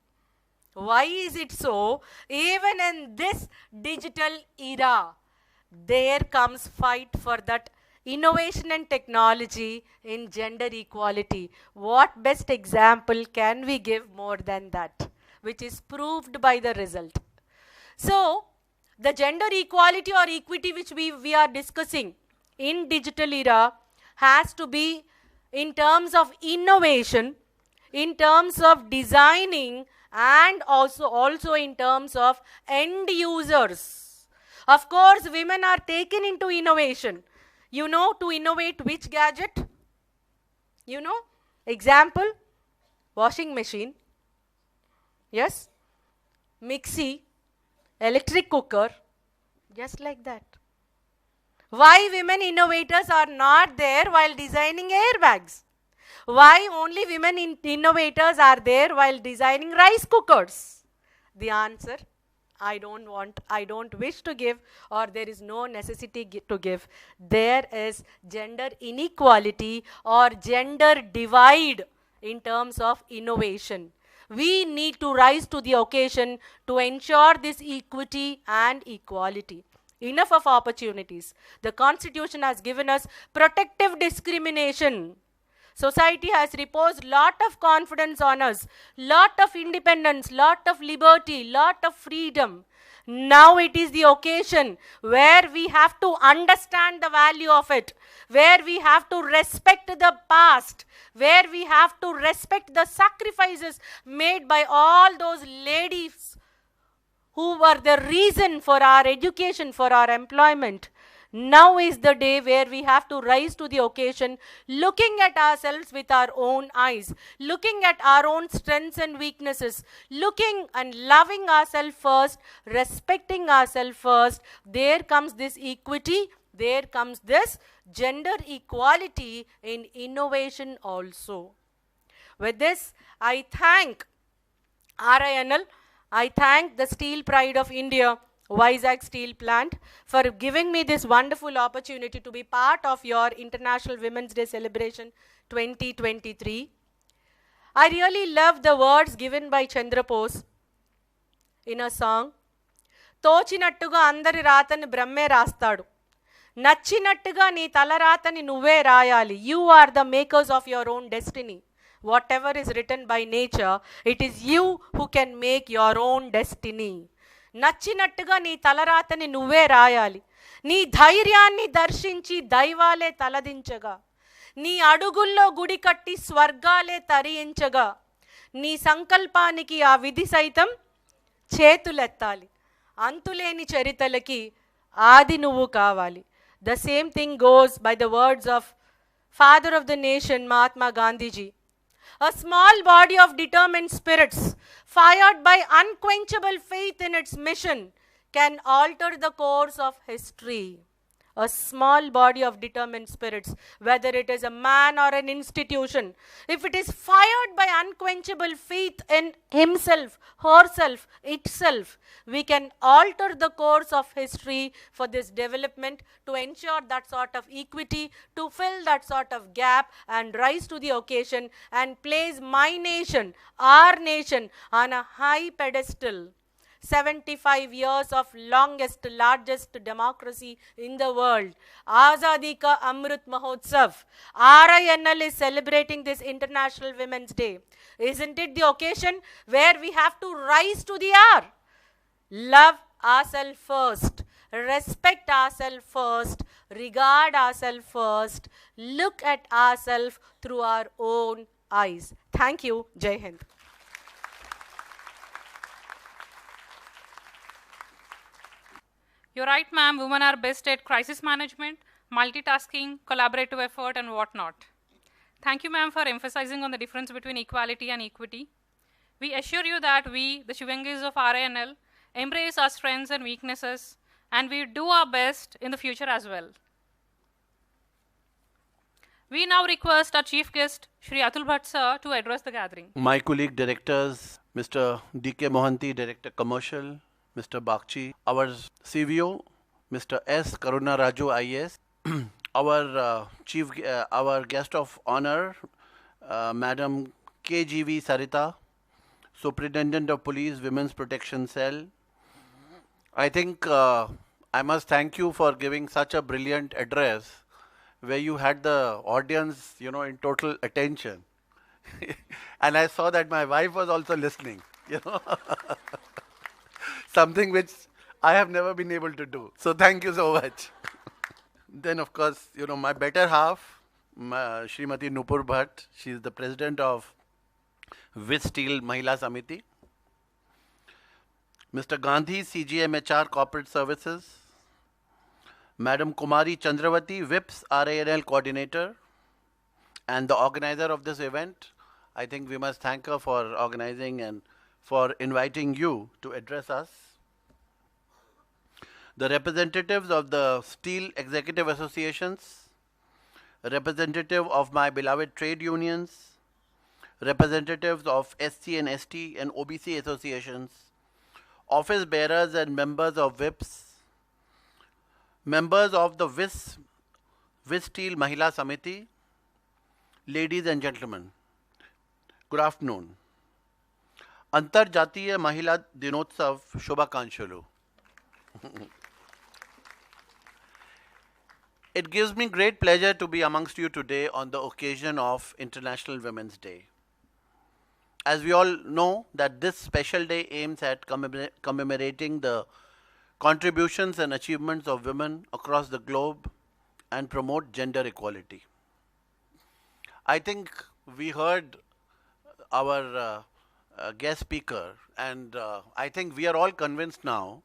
Why is it so? Even in this digital era, there comes fight for that innovation and technology in gender equality. What best example can we give more than that, which is proved by the result? So, the gender equality or equity which we are discussing in digital era has to be in terms of innovation, in terms of designing, and also in terms of end users. Of course, women are taken into innovation. You know, to innovate which gadget? You know, example, washing machine, yes, mixie, electric cooker, just like that. Why women innovators are not there while designing airbags? Why only women innovators are there while designing rice cookers? The answer, I don't wish to give, or there is no necessity to give. There is gender inequality or gender divide in terms of innovation. We need to rise to the occasion to ensure this equity and equality. Enough of opportunities. The Constitution has given us protective discrimination. Society has reposed lot of confidence on us, lot of independence, lot of liberty, lot of freedom. Now it is the occasion where we have to understand the value of it, where we have to respect the past, where we have to respect the sacrifices made by all those ladies who were the reason for our education, for our employment. Now is the day where we have to rise to the occasion, looking at ourselves with our own eyes, looking at our own strengths and weaknesses, looking and loving ourselves first, respecting ourselves first. There comes this equity, there comes this gender equality in innovation also. With this, I thank RINL, I thank the Steel Pride of India, Visakha Steel Plant, for giving me this wonderful opportunity to be part of your International Women's Day celebration 2023. I really love the words given by Chandra Bose in a song. తోచినట్టుగా అందరి రాతని బ్రహ్మే రాస్తాడు, నచ్చినట్టుగా నీ తలరాతని నువ్వే రాయాలి. You are the makers of your own destiny. Whatever is written by nature, it is you who can make your own destiny. నచ్చినట్టుగా నీ తలరాతని నువ్వే రాయాలి. నీ ధైర్యాన్ని దర్శించి దైవాలే తలదించగా, నీ అడుగుల్లో గుడి కట్టి స్వర్గాలే తరించగా, నీ సంకల్పానికి ఆ విధి సైతం చేతులెత్తాలి. అంతులేని చరితలకి ఆది నువ్వు కావాలి. The same thing goes by the words of father of the nation, Mahatma Gandhiji. A small body of determined spirits, fired by unquenchable faith in its mission, can alter the course of history. A small body of determined spirits, whether it is a man or an institution, if it is fired by unquenchable faith in himself, herself, itself, we can alter the course of history for this development, to ensure that sort of equity, to fill that sort of gap and rise to the occasion and place my nation, our nation, on a high pedestal. 75 years of longest, largest democracy in the world. Azadi Ka Amrit Mahotsav. RINL is celebrating this International Women's Day. Isn't it the occasion where we have to rise to the hour? Love ourselves first. Respect ourselves first. Regard ourselves first. Look at ourselves through our own eyes. Thank you. Jai Hind. You're right, ma'am. Women are best at crisis management, multitasking, collaborative effort, and whatnot. Thank you, ma'am, for emphasizing on the difference between equality and equity. We assure you that we, the Shivangis of RINL, embrace our strengths and weaknesses, and we do our best in the future as well. We now request our chief guest, Shri Atul Bhatt sir, to address the gathering. My colleague directors, Mr. D.K. Mohanty, Director Commercial, Mr. Bakchi, our CVO, Mr. S. Karuna Raju, IAS, our guest of honor, Madam KGV Sarita, Superintendent of Police, Women's Protection Cell. I think I must thank you for giving such a brilliant address where you had the audience, in total attention. And I saw that my wife was also listening, something which I have never been able to do. So thank you so much. Then, of course, my better half, Srimati Nupur Bhatt, she is the president of Vis Steel Mahila Samiti. Mr. Gandhi, CGMHR Corporate Services. Madam Kumari Chandravati, WIPS RANL Coordinator and the organizer of this event. I think we must thank her for organizing and for inviting you to address us. The representatives of the Steel Executive Associations, representative of my beloved trade unions, representatives of SC and ST and OBC associations, office bearers and members of WIPS, members of the Vis Steel Mahila Samiti, ladies and gentlemen, good afternoon. Antarjatiya Mahila Dinotsav Shubhakankshalu. It gives me great pleasure to be amongst you today on the occasion of International Women's Day. As we all know that this special day aims at commemorating the contributions and achievements of women across the globe and promote gender equality. I think we heard our guest speaker, and I think we are all convinced now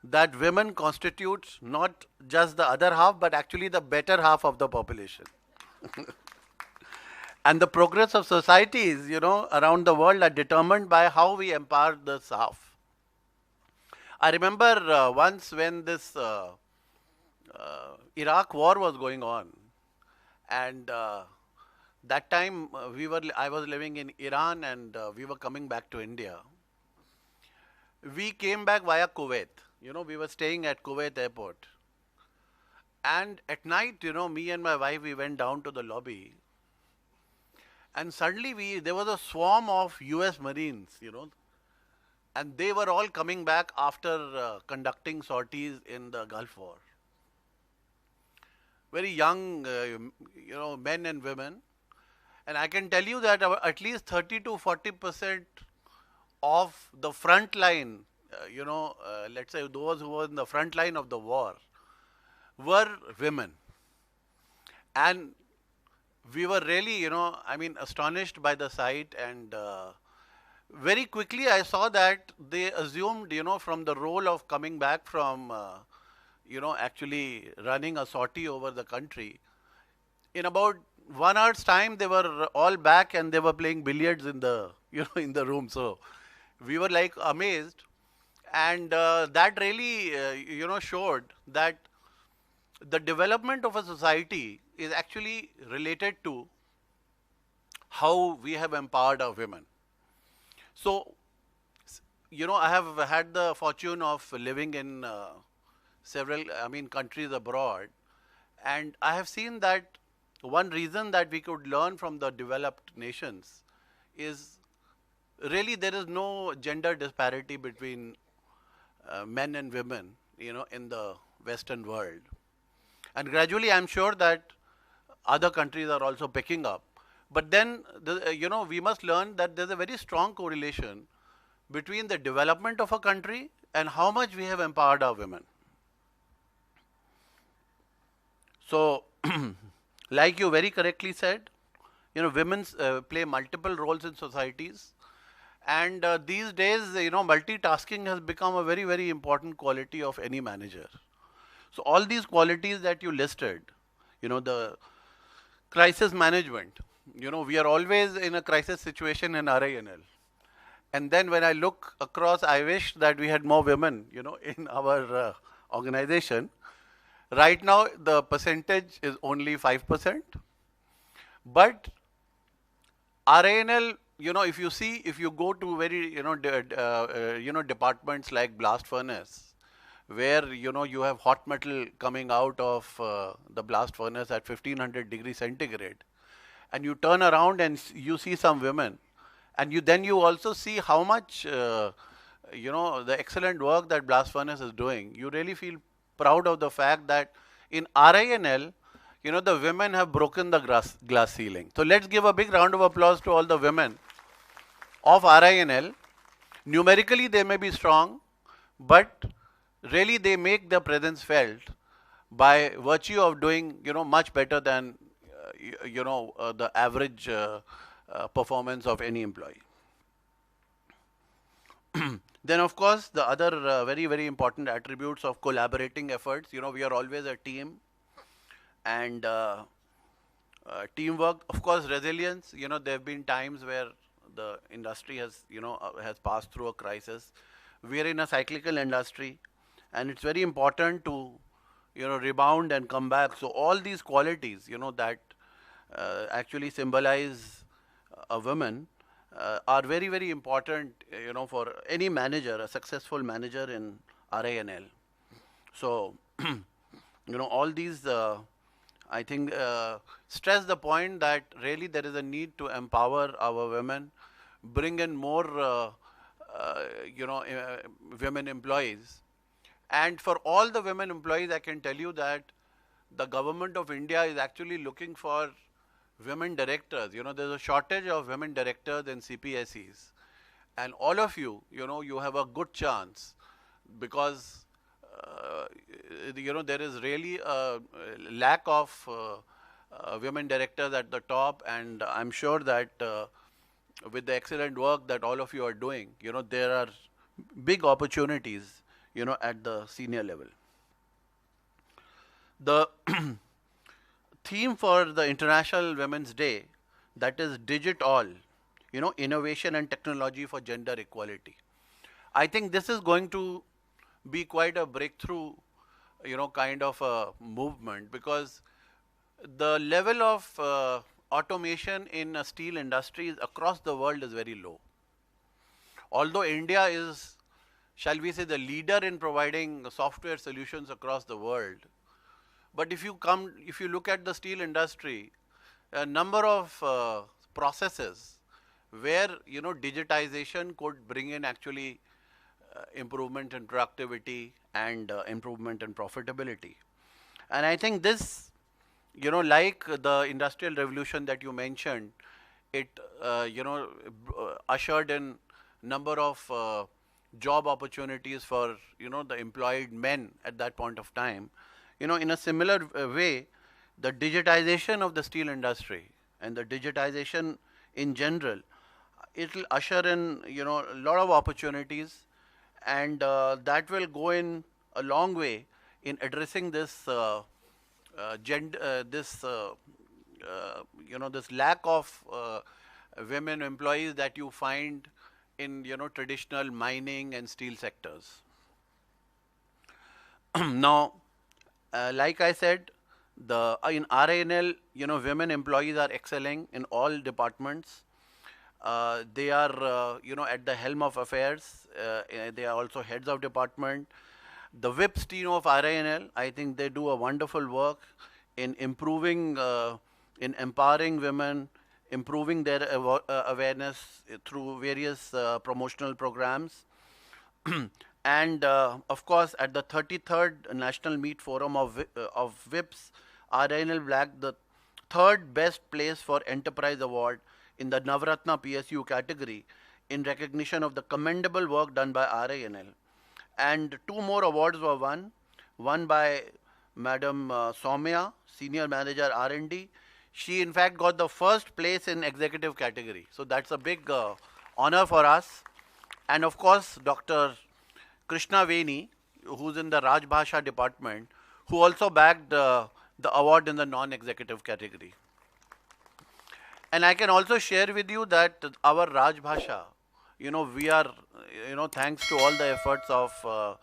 that women constitute not just the other half, but actually the better half of the population. And the progress of societies, around the world are determined by how we empower this half. I remember once when this Iraq war was going on, and that time I was living in Iran, and we were coming back to India. We came back via Kuwait. We were staying at Kuwait airport. And at night, me and my wife, we went down to the lobby. And suddenly there was a swarm of US Marines, and they were all coming back after conducting sorties in the Gulf War. Very young, men and women. And I can tell you that at least 30 to 40% of the front line, let's say those who were in the front line of the war, were women. And we were really, astonished by the sight, and very quickly I saw that they assumed, from the role of coming back from, actually running a sortie over the country. In about 1 hour's time, they were all back and they were playing billiards in the, in the room. So we were like amazed, and that really, showed that the development of a society is actually related to how we have empowered our women. So, I have had the fortune of living in several, countries abroad, and I have seen that one reason that we could learn from the developed nations is really there is no gender disparity between men and women, in the Western world. And gradually, I'm sure that other countries are also picking up. But then, we must learn that there's a very strong correlation between the development of a country and how much we have empowered our women. So, like you very correctly said, women play multiple roles in societies. And these days, multitasking has become a very, very important quality of any manager. So all these qualities that you listed, the crisis management, we are always in a crisis situation in RINL. And then when I look across, I wish that we had more women, in our organization. Right now, the percentage is only 5%. But RINL, if you go to very, departments like blast furnace, where, you have hot metal coming out of the blast furnace at 1500 degrees centigrade. and you turn around and you see some women, and then you also see how much the excellent work that blast furnace is doing. You really feel proud of the fact that in RINL, the women have broken the glass ceiling. So let's give a big round of applause to all the women of RINL. Numerically, they may be strong, but really they make their presence felt by virtue of doing, much better than, the average performance of any employee. Then, of course, the other very, very important attributes of collaborating efforts. We are always a team, and teamwork, of course, resilience. There have been times where the industry has, has passed through a crisis. We are in a cyclical industry, and it's very important to, rebound and come back. So all these qualities, that actually symbolize a woman, are very, very important, for any manager, a successful manager in RINL. So, all these, I think, stress the point that really there is a need to empower our women, bring in more, women employees. And for all the women employees, I can tell you that the government of India is actually looking for women directors. There's a shortage of women directors in CPSEs. And all of you, you have a good chance, because, there is really a lack of women directors at the top. And I'm sure that with the excellent work that all of you are doing, there are big opportunities, at the senior level. The theme for the International Women's Day, that is Digit All, innovation and technology for gender equality. I think this is going to be quite a breakthrough, kind of a movement, because the level of automation in a steel industry across the world is very low. Although India is, shall we say, the leader in providing software solutions across the world, but if you look at the steel industry, a number of processes where, digitization could bring in actually improvement in productivity and improvement in profitability. And I think this, like the industrial revolution that you mentioned, it, ushered in number of job opportunities for, the employed men at that point of time. In a similar way, the digitization of the steel industry and the digitization in general, it will usher in, a lot of opportunities, and that will go in a long way in addressing this this lack of women employees that you find in, traditional mining and steel sectors. Now, like I said, in RINL, women employees are excelling in all departments. They are, at the helm of affairs. They are also heads of department. The WIPS team of RINL, I think they do a wonderful work in improving, in empowering women, improving their awareness through various promotional programs. And of course, at the 33rd National Meat Forum of WIPS, RINL bagged the 3rd Best Place for Enterprise Award in the Navratna PSU category in recognition of the commendable work done by RINL. And 2 more awards were won, one by Madam Soumya, Senior Manager R&D. She in fact got the 1st place in executive category. So that's a big honor for us. And of course, Dr. Krishna Veni, who's in the Rajbhasha department, who also bagged the award in the non-executive category. And I can also share with you that our Rajbhasha, we are, thanks to all the efforts of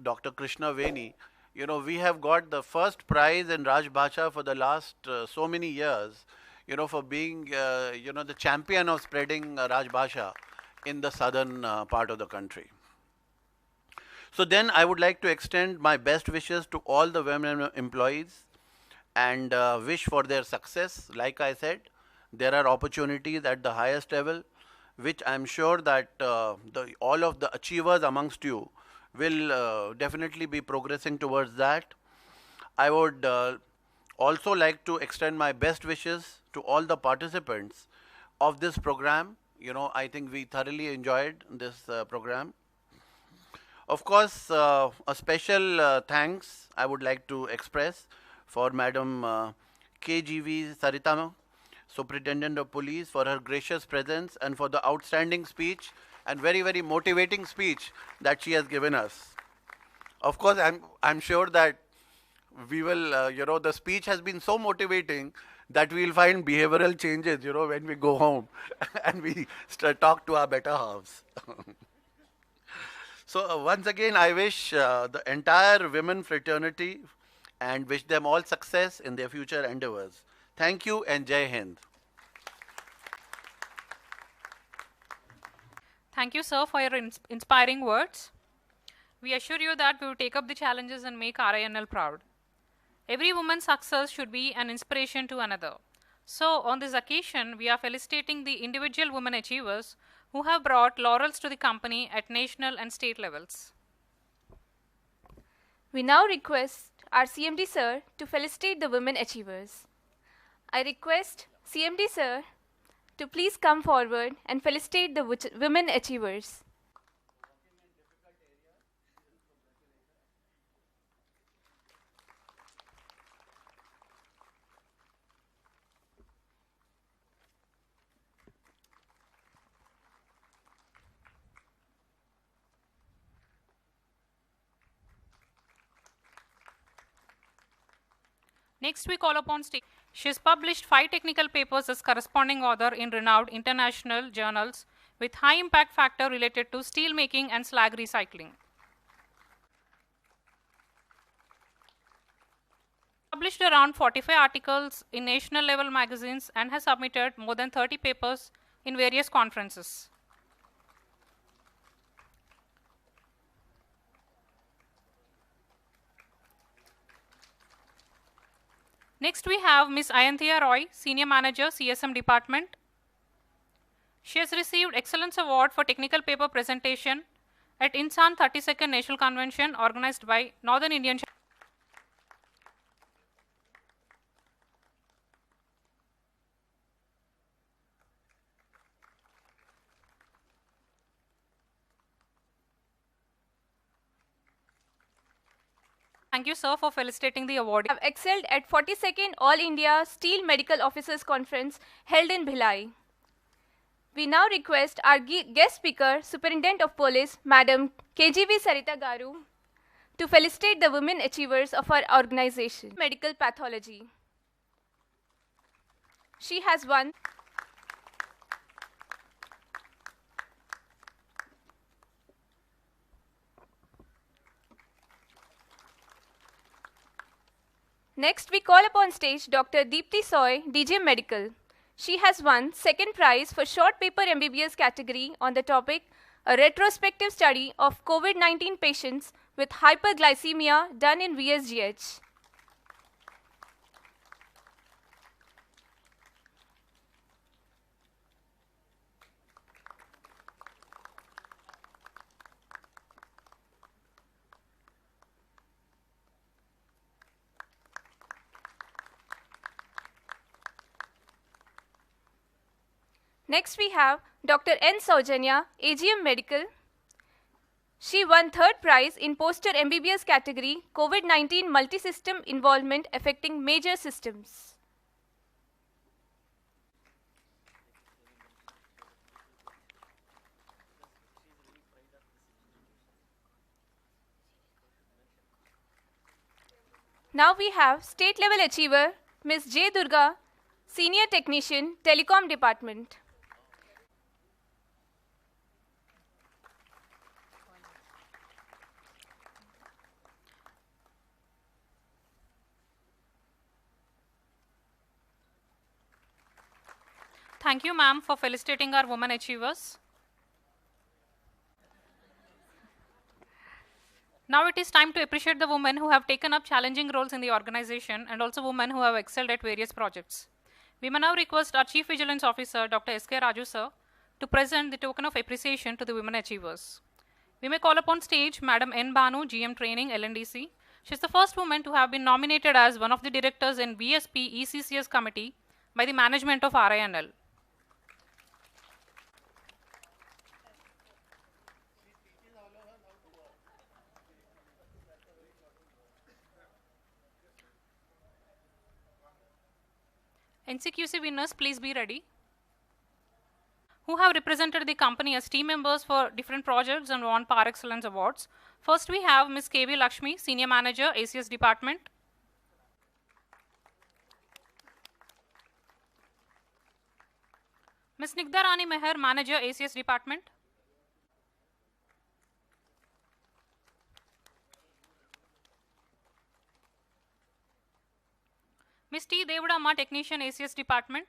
Dr. Krishna Veni, we have got the 1st prize in Rajbhasha for the last so many years, for being, the champion of spreading Rajbhasha in the southern part of the country. So then I would like to extend my best wishes to all the women employees, and wish for their success. Like I said, there are opportunities at the highest level, which I'm sure that all of the achievers amongst you will definitely be progressing towards that. I would also like to extend my best wishes to all the participants of this program. I think we thoroughly enjoyed this program. Of course, a special thanks I would like to express for Madam KGV Sarita, Superintendent of Police, for her gracious presence and for the outstanding speech and very, very motivating speech that she has given us. Of course, I'm sure that we will, the speech has been so motivating that we will find behavioral changes, when we go home and we talk to our better halves. So once again, I wish the entire women fraternity and wish them all success in their future endeavors. Thank you and Jai Hind. Thank you, sir, for your inspiring words. We assure you that we will take up the challenges and make RINL proud. Every woman's success should be an inspiration to another. So, on this occasion, we are felicitating the individual women achievers who have brought laurels to the company at national and state levels. We now request our CMD sir to felicitate the women achievers. I request CMD sir to please come forward and felicitate the women achievers. Next, we call upon Satish. She has published 5 technical papers as corresponding author in renowned international journals with high impact factor related to steel making and slag recycling. Published around 45 articles in national level magazines and has submitted more than 30 papers in various conferences. Next, we have Ms. Ayantiya Roy, Senior Manager, CSM Department. She has received Excellence Award for Technical Paper Presentation at INSAN 32nd National Convention organized by Northern Indian. Thank you, sir, for felicitating the award. Have excelled at 42nd All India Steel Medical Officers Conference held in Bhilai. We now request our guest speaker, Superintendent of Police, Madam KGV Sarita Garu, to felicitate the women achievers of our organization. Medical Pathology. She has won Next, we call upon stage Dr. Deepti Soy, DJ Medical. She has won second prize for short paper MBBS category on the topic, a retrospective study of COVID-19 patients with hyperglycemia done in VSGH. Next, we have Dr. N. Saujanya, AGM Medical. She won third prize in poster MBBS category, COVID-19 multi-system involvement affecting major systems. Now we have state level achiever, Ms. J. Durga, Senior Technician, Telecom Department. Thank you, ma'am, for felicitating our women achievers. Now it is time to appreciate the women who have taken up challenging roles in the organization and also women who have excelled at various projects. We may now request our Chief Vigilance Officer, Dr. S.K. Raju sir, to present the token of appreciation to the women achievers. We may call upon stage Madam N. Banu, GM Training, LNDC. She is the first woman to have been nominated as one of the directors in BSP ECCS committee by the management of RINL. NCQC winners, please be ready. Who have represented the company as team members for different projects and won Par Excellence Awards. First we have Ms. KV Lakshmi, Senior Manager, ACS Department. Ms. Nigda Rani Meher, Manager, ACS Department. Ms. T. Devudamma, Technician, ACS Department.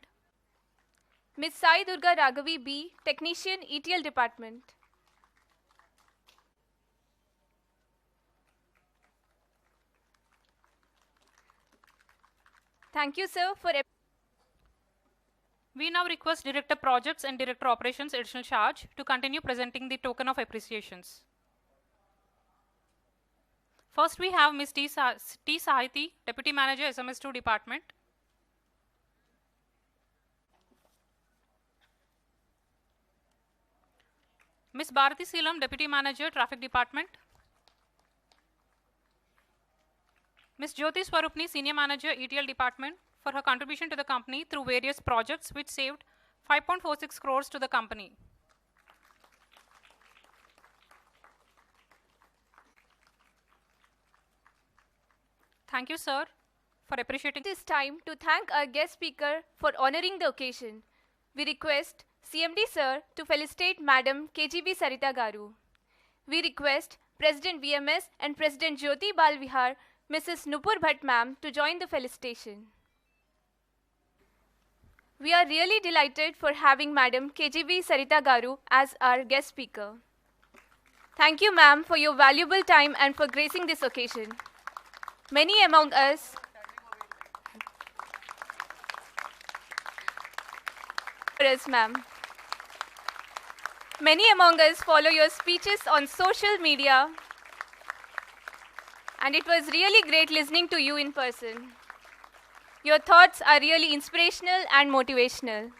Ms. Sai Durga Raghavi B, Technician, ETL Department. Thank you, sir, for... We now request Director Projects and Director Operations Additional Charge to continue presenting the token of appreciations. First we have Ms. T. Sahiti, Deputy Manager, SMS2 Department. Ms. Bharati Seelam, Deputy Manager, Traffic Department. Ms. Jyoti Swarupni, Senior Manager, ETL Department, for her contribution to the company through various projects which saved 5.46 crores to the company. Thank you, sir, for appreciating. It is time to thank our guest speaker for honoring the occasion. We request CMD sir to felicitate Madam KGV Sarita Garu. We request President VMS and President Jyoti Balvihar, Mrs. Nupur Bhatt ma'am, to join the felicitation. We are really delighted for having Madam KGV Sarita Garu as our guest speaker. Thank you, ma'am, for your valuable time and for gracing this occasion. Many among us ma'am. Many among us follow your speeches on social media, and it was really great listening to you in person. Your thoughts are really inspirational and motivational.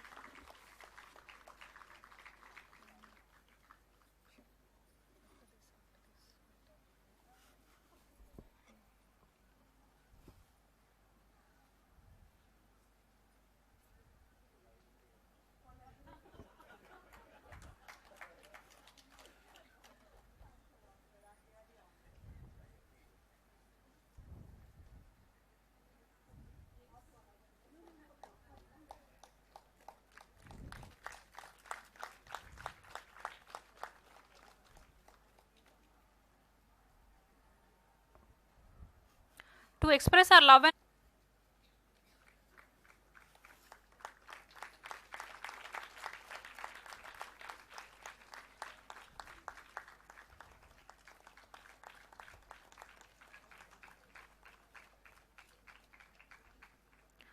To express our love and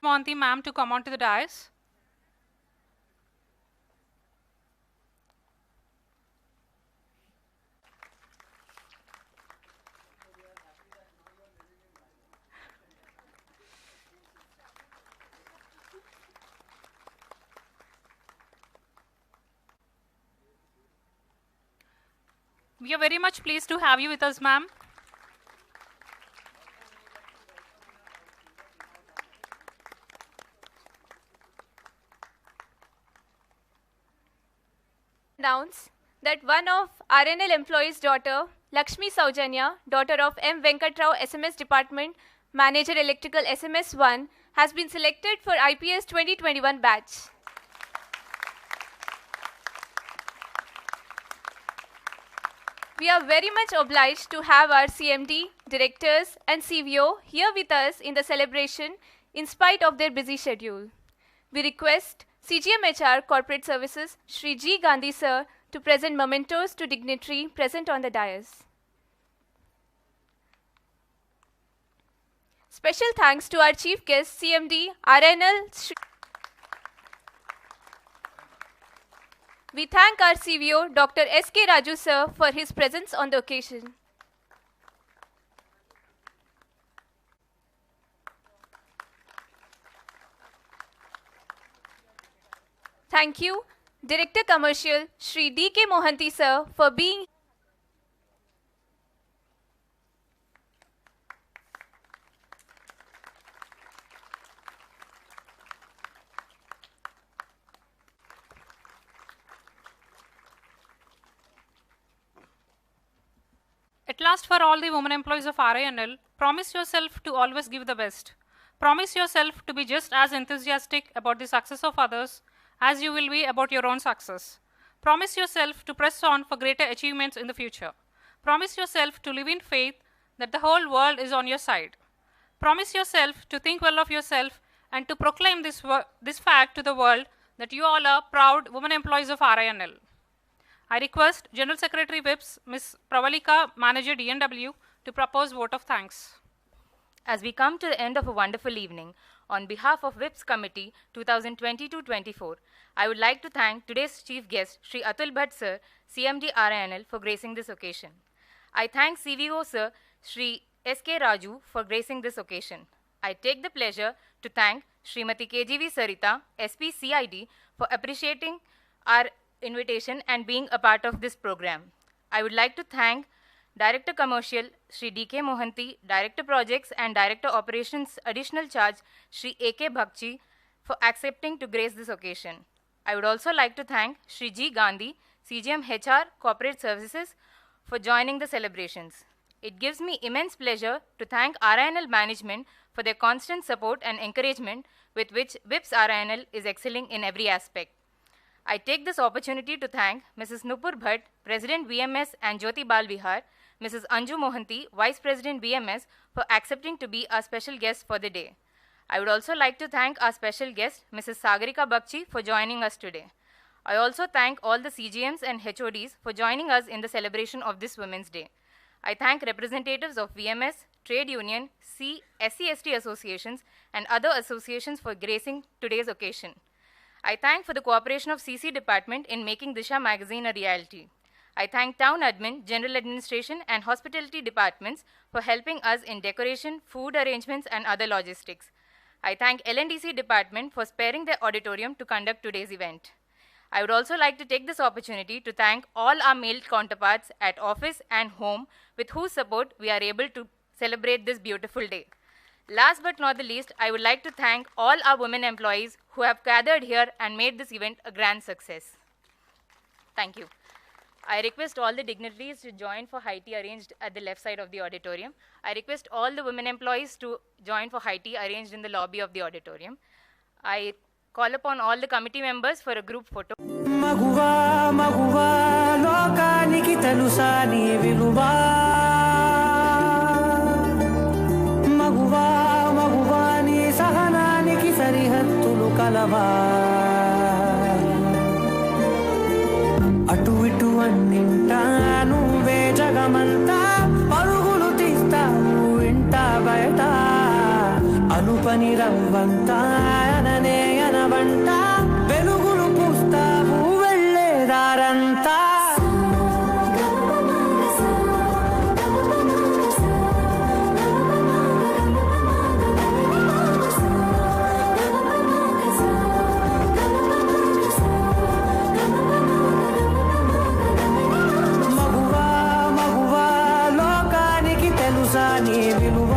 Monty ma'am to come on to the dais. We are very much pleased to have you with us, ma'am. Announce that one of RNL employees' daughter, Lakshmi Saujanya, daughter of M. Venkatrao SMS Department, Manager Electrical SMS 1, has been selected for IPS 2021 batch. We are very much obliged to have our CMD, directors and CVO here with us in the celebration in spite of their busy schedule. We request CGMHR Corporate Services, Shri G. Gandhi sir, to present mementos to dignitary present on the dais. Special thanks to our chief guest, CMD, RNL. We thank our CVO, Dr. S.K. Raju sir, for his presence on the occasion. Thank you, Director Commercial, Shri D.K. Mohanty sir, for being At last, for all the women employees of RINL, promise yourself to always give the best. Promise yourself to be just as enthusiastic about the success of others as you will be about your own success. Promise yourself to press on for greater achievements in the future. Promise yourself to live in faith that the whole world is on your side. Promise yourself to think well of yourself and to proclaim this fact to the world that you all are proud women employees of RINL. I request General Secretary Whips, Ms. Pravalika, Manager DNW, to propose vote of thanks. As we come to the end of a wonderful evening, on behalf of Whips Committee 2022-24, I would like to thank today's chief guest, Shri Atul Bhatt Sir, CMD RINL, for gracing this occasion. I thank CVO Sir, Shri S.K. Raju, for gracing this occasion. I take the pleasure to thank Srimati KGV Sarita, SP CID, for appreciating our invitation and being a part of this program. I would like to thank Director Commercial, Shri D.K. Mohanty, Director Projects and Director Operations Additional Charge, Shri A.K. Bhakchi, for accepting to grace this occasion. I would also like to thank Shri G. Gandhi, CGM HR Corporate Services, for joining the celebrations. It gives me immense pleasure to thank RINL management for their constant support and encouragement with which Whips RINL is excelling in every aspect. I take this opportunity to thank Mrs. Nupur Bhatt, President VMS and Jyoti Bal Vihar, Mrs. Anju Mohanty, Vice President VMS, for accepting to be our special guest for the day. I would also like to thank our special guest, Mrs. Sagarika Bakchi, for joining us today. I also thank all the CGMs and HODs for joining us in the celebration of this Women's Day. I thank representatives of VMS, Trade Union, SC/ST associations, and other associations for gracing today's occasion. I thank for the cooperation of CC Department in making Disha magazine a reality. I thank Town Admin, General Administration, and Hospitality Departments for helping us in decoration, food arrangements, and other logistics. I thank LNDC Department for sparing their auditorium to conduct today's event. I would also like to take this opportunity to thank all our male counterparts at office and home with whose support we are able to celebrate this beautiful day. Last but not the least, I would like to thank all our women employees who have gathered here and made this event a grand success. Thank you. I request all the dignitaries to join for high tea arranged at the left side of the auditorium. I request all the women employees to join for high tea arranged in the lobby of the auditorium. I call upon all the committee members for a group photo. Maguva, maguva, lokaniki telusa ni viluva. Maguva, maguva, ni sahananiki sarihattulu kalava. అటు ఇటు అన్నింటా నువ్వే జగమంతా పరుగులు తీస్తావు ఇంట బయట అనుపని రవ్వంతా అననే అనవంట వెలుగులు పూస్తావు వెళ్ళేదారంతా నీ విలువ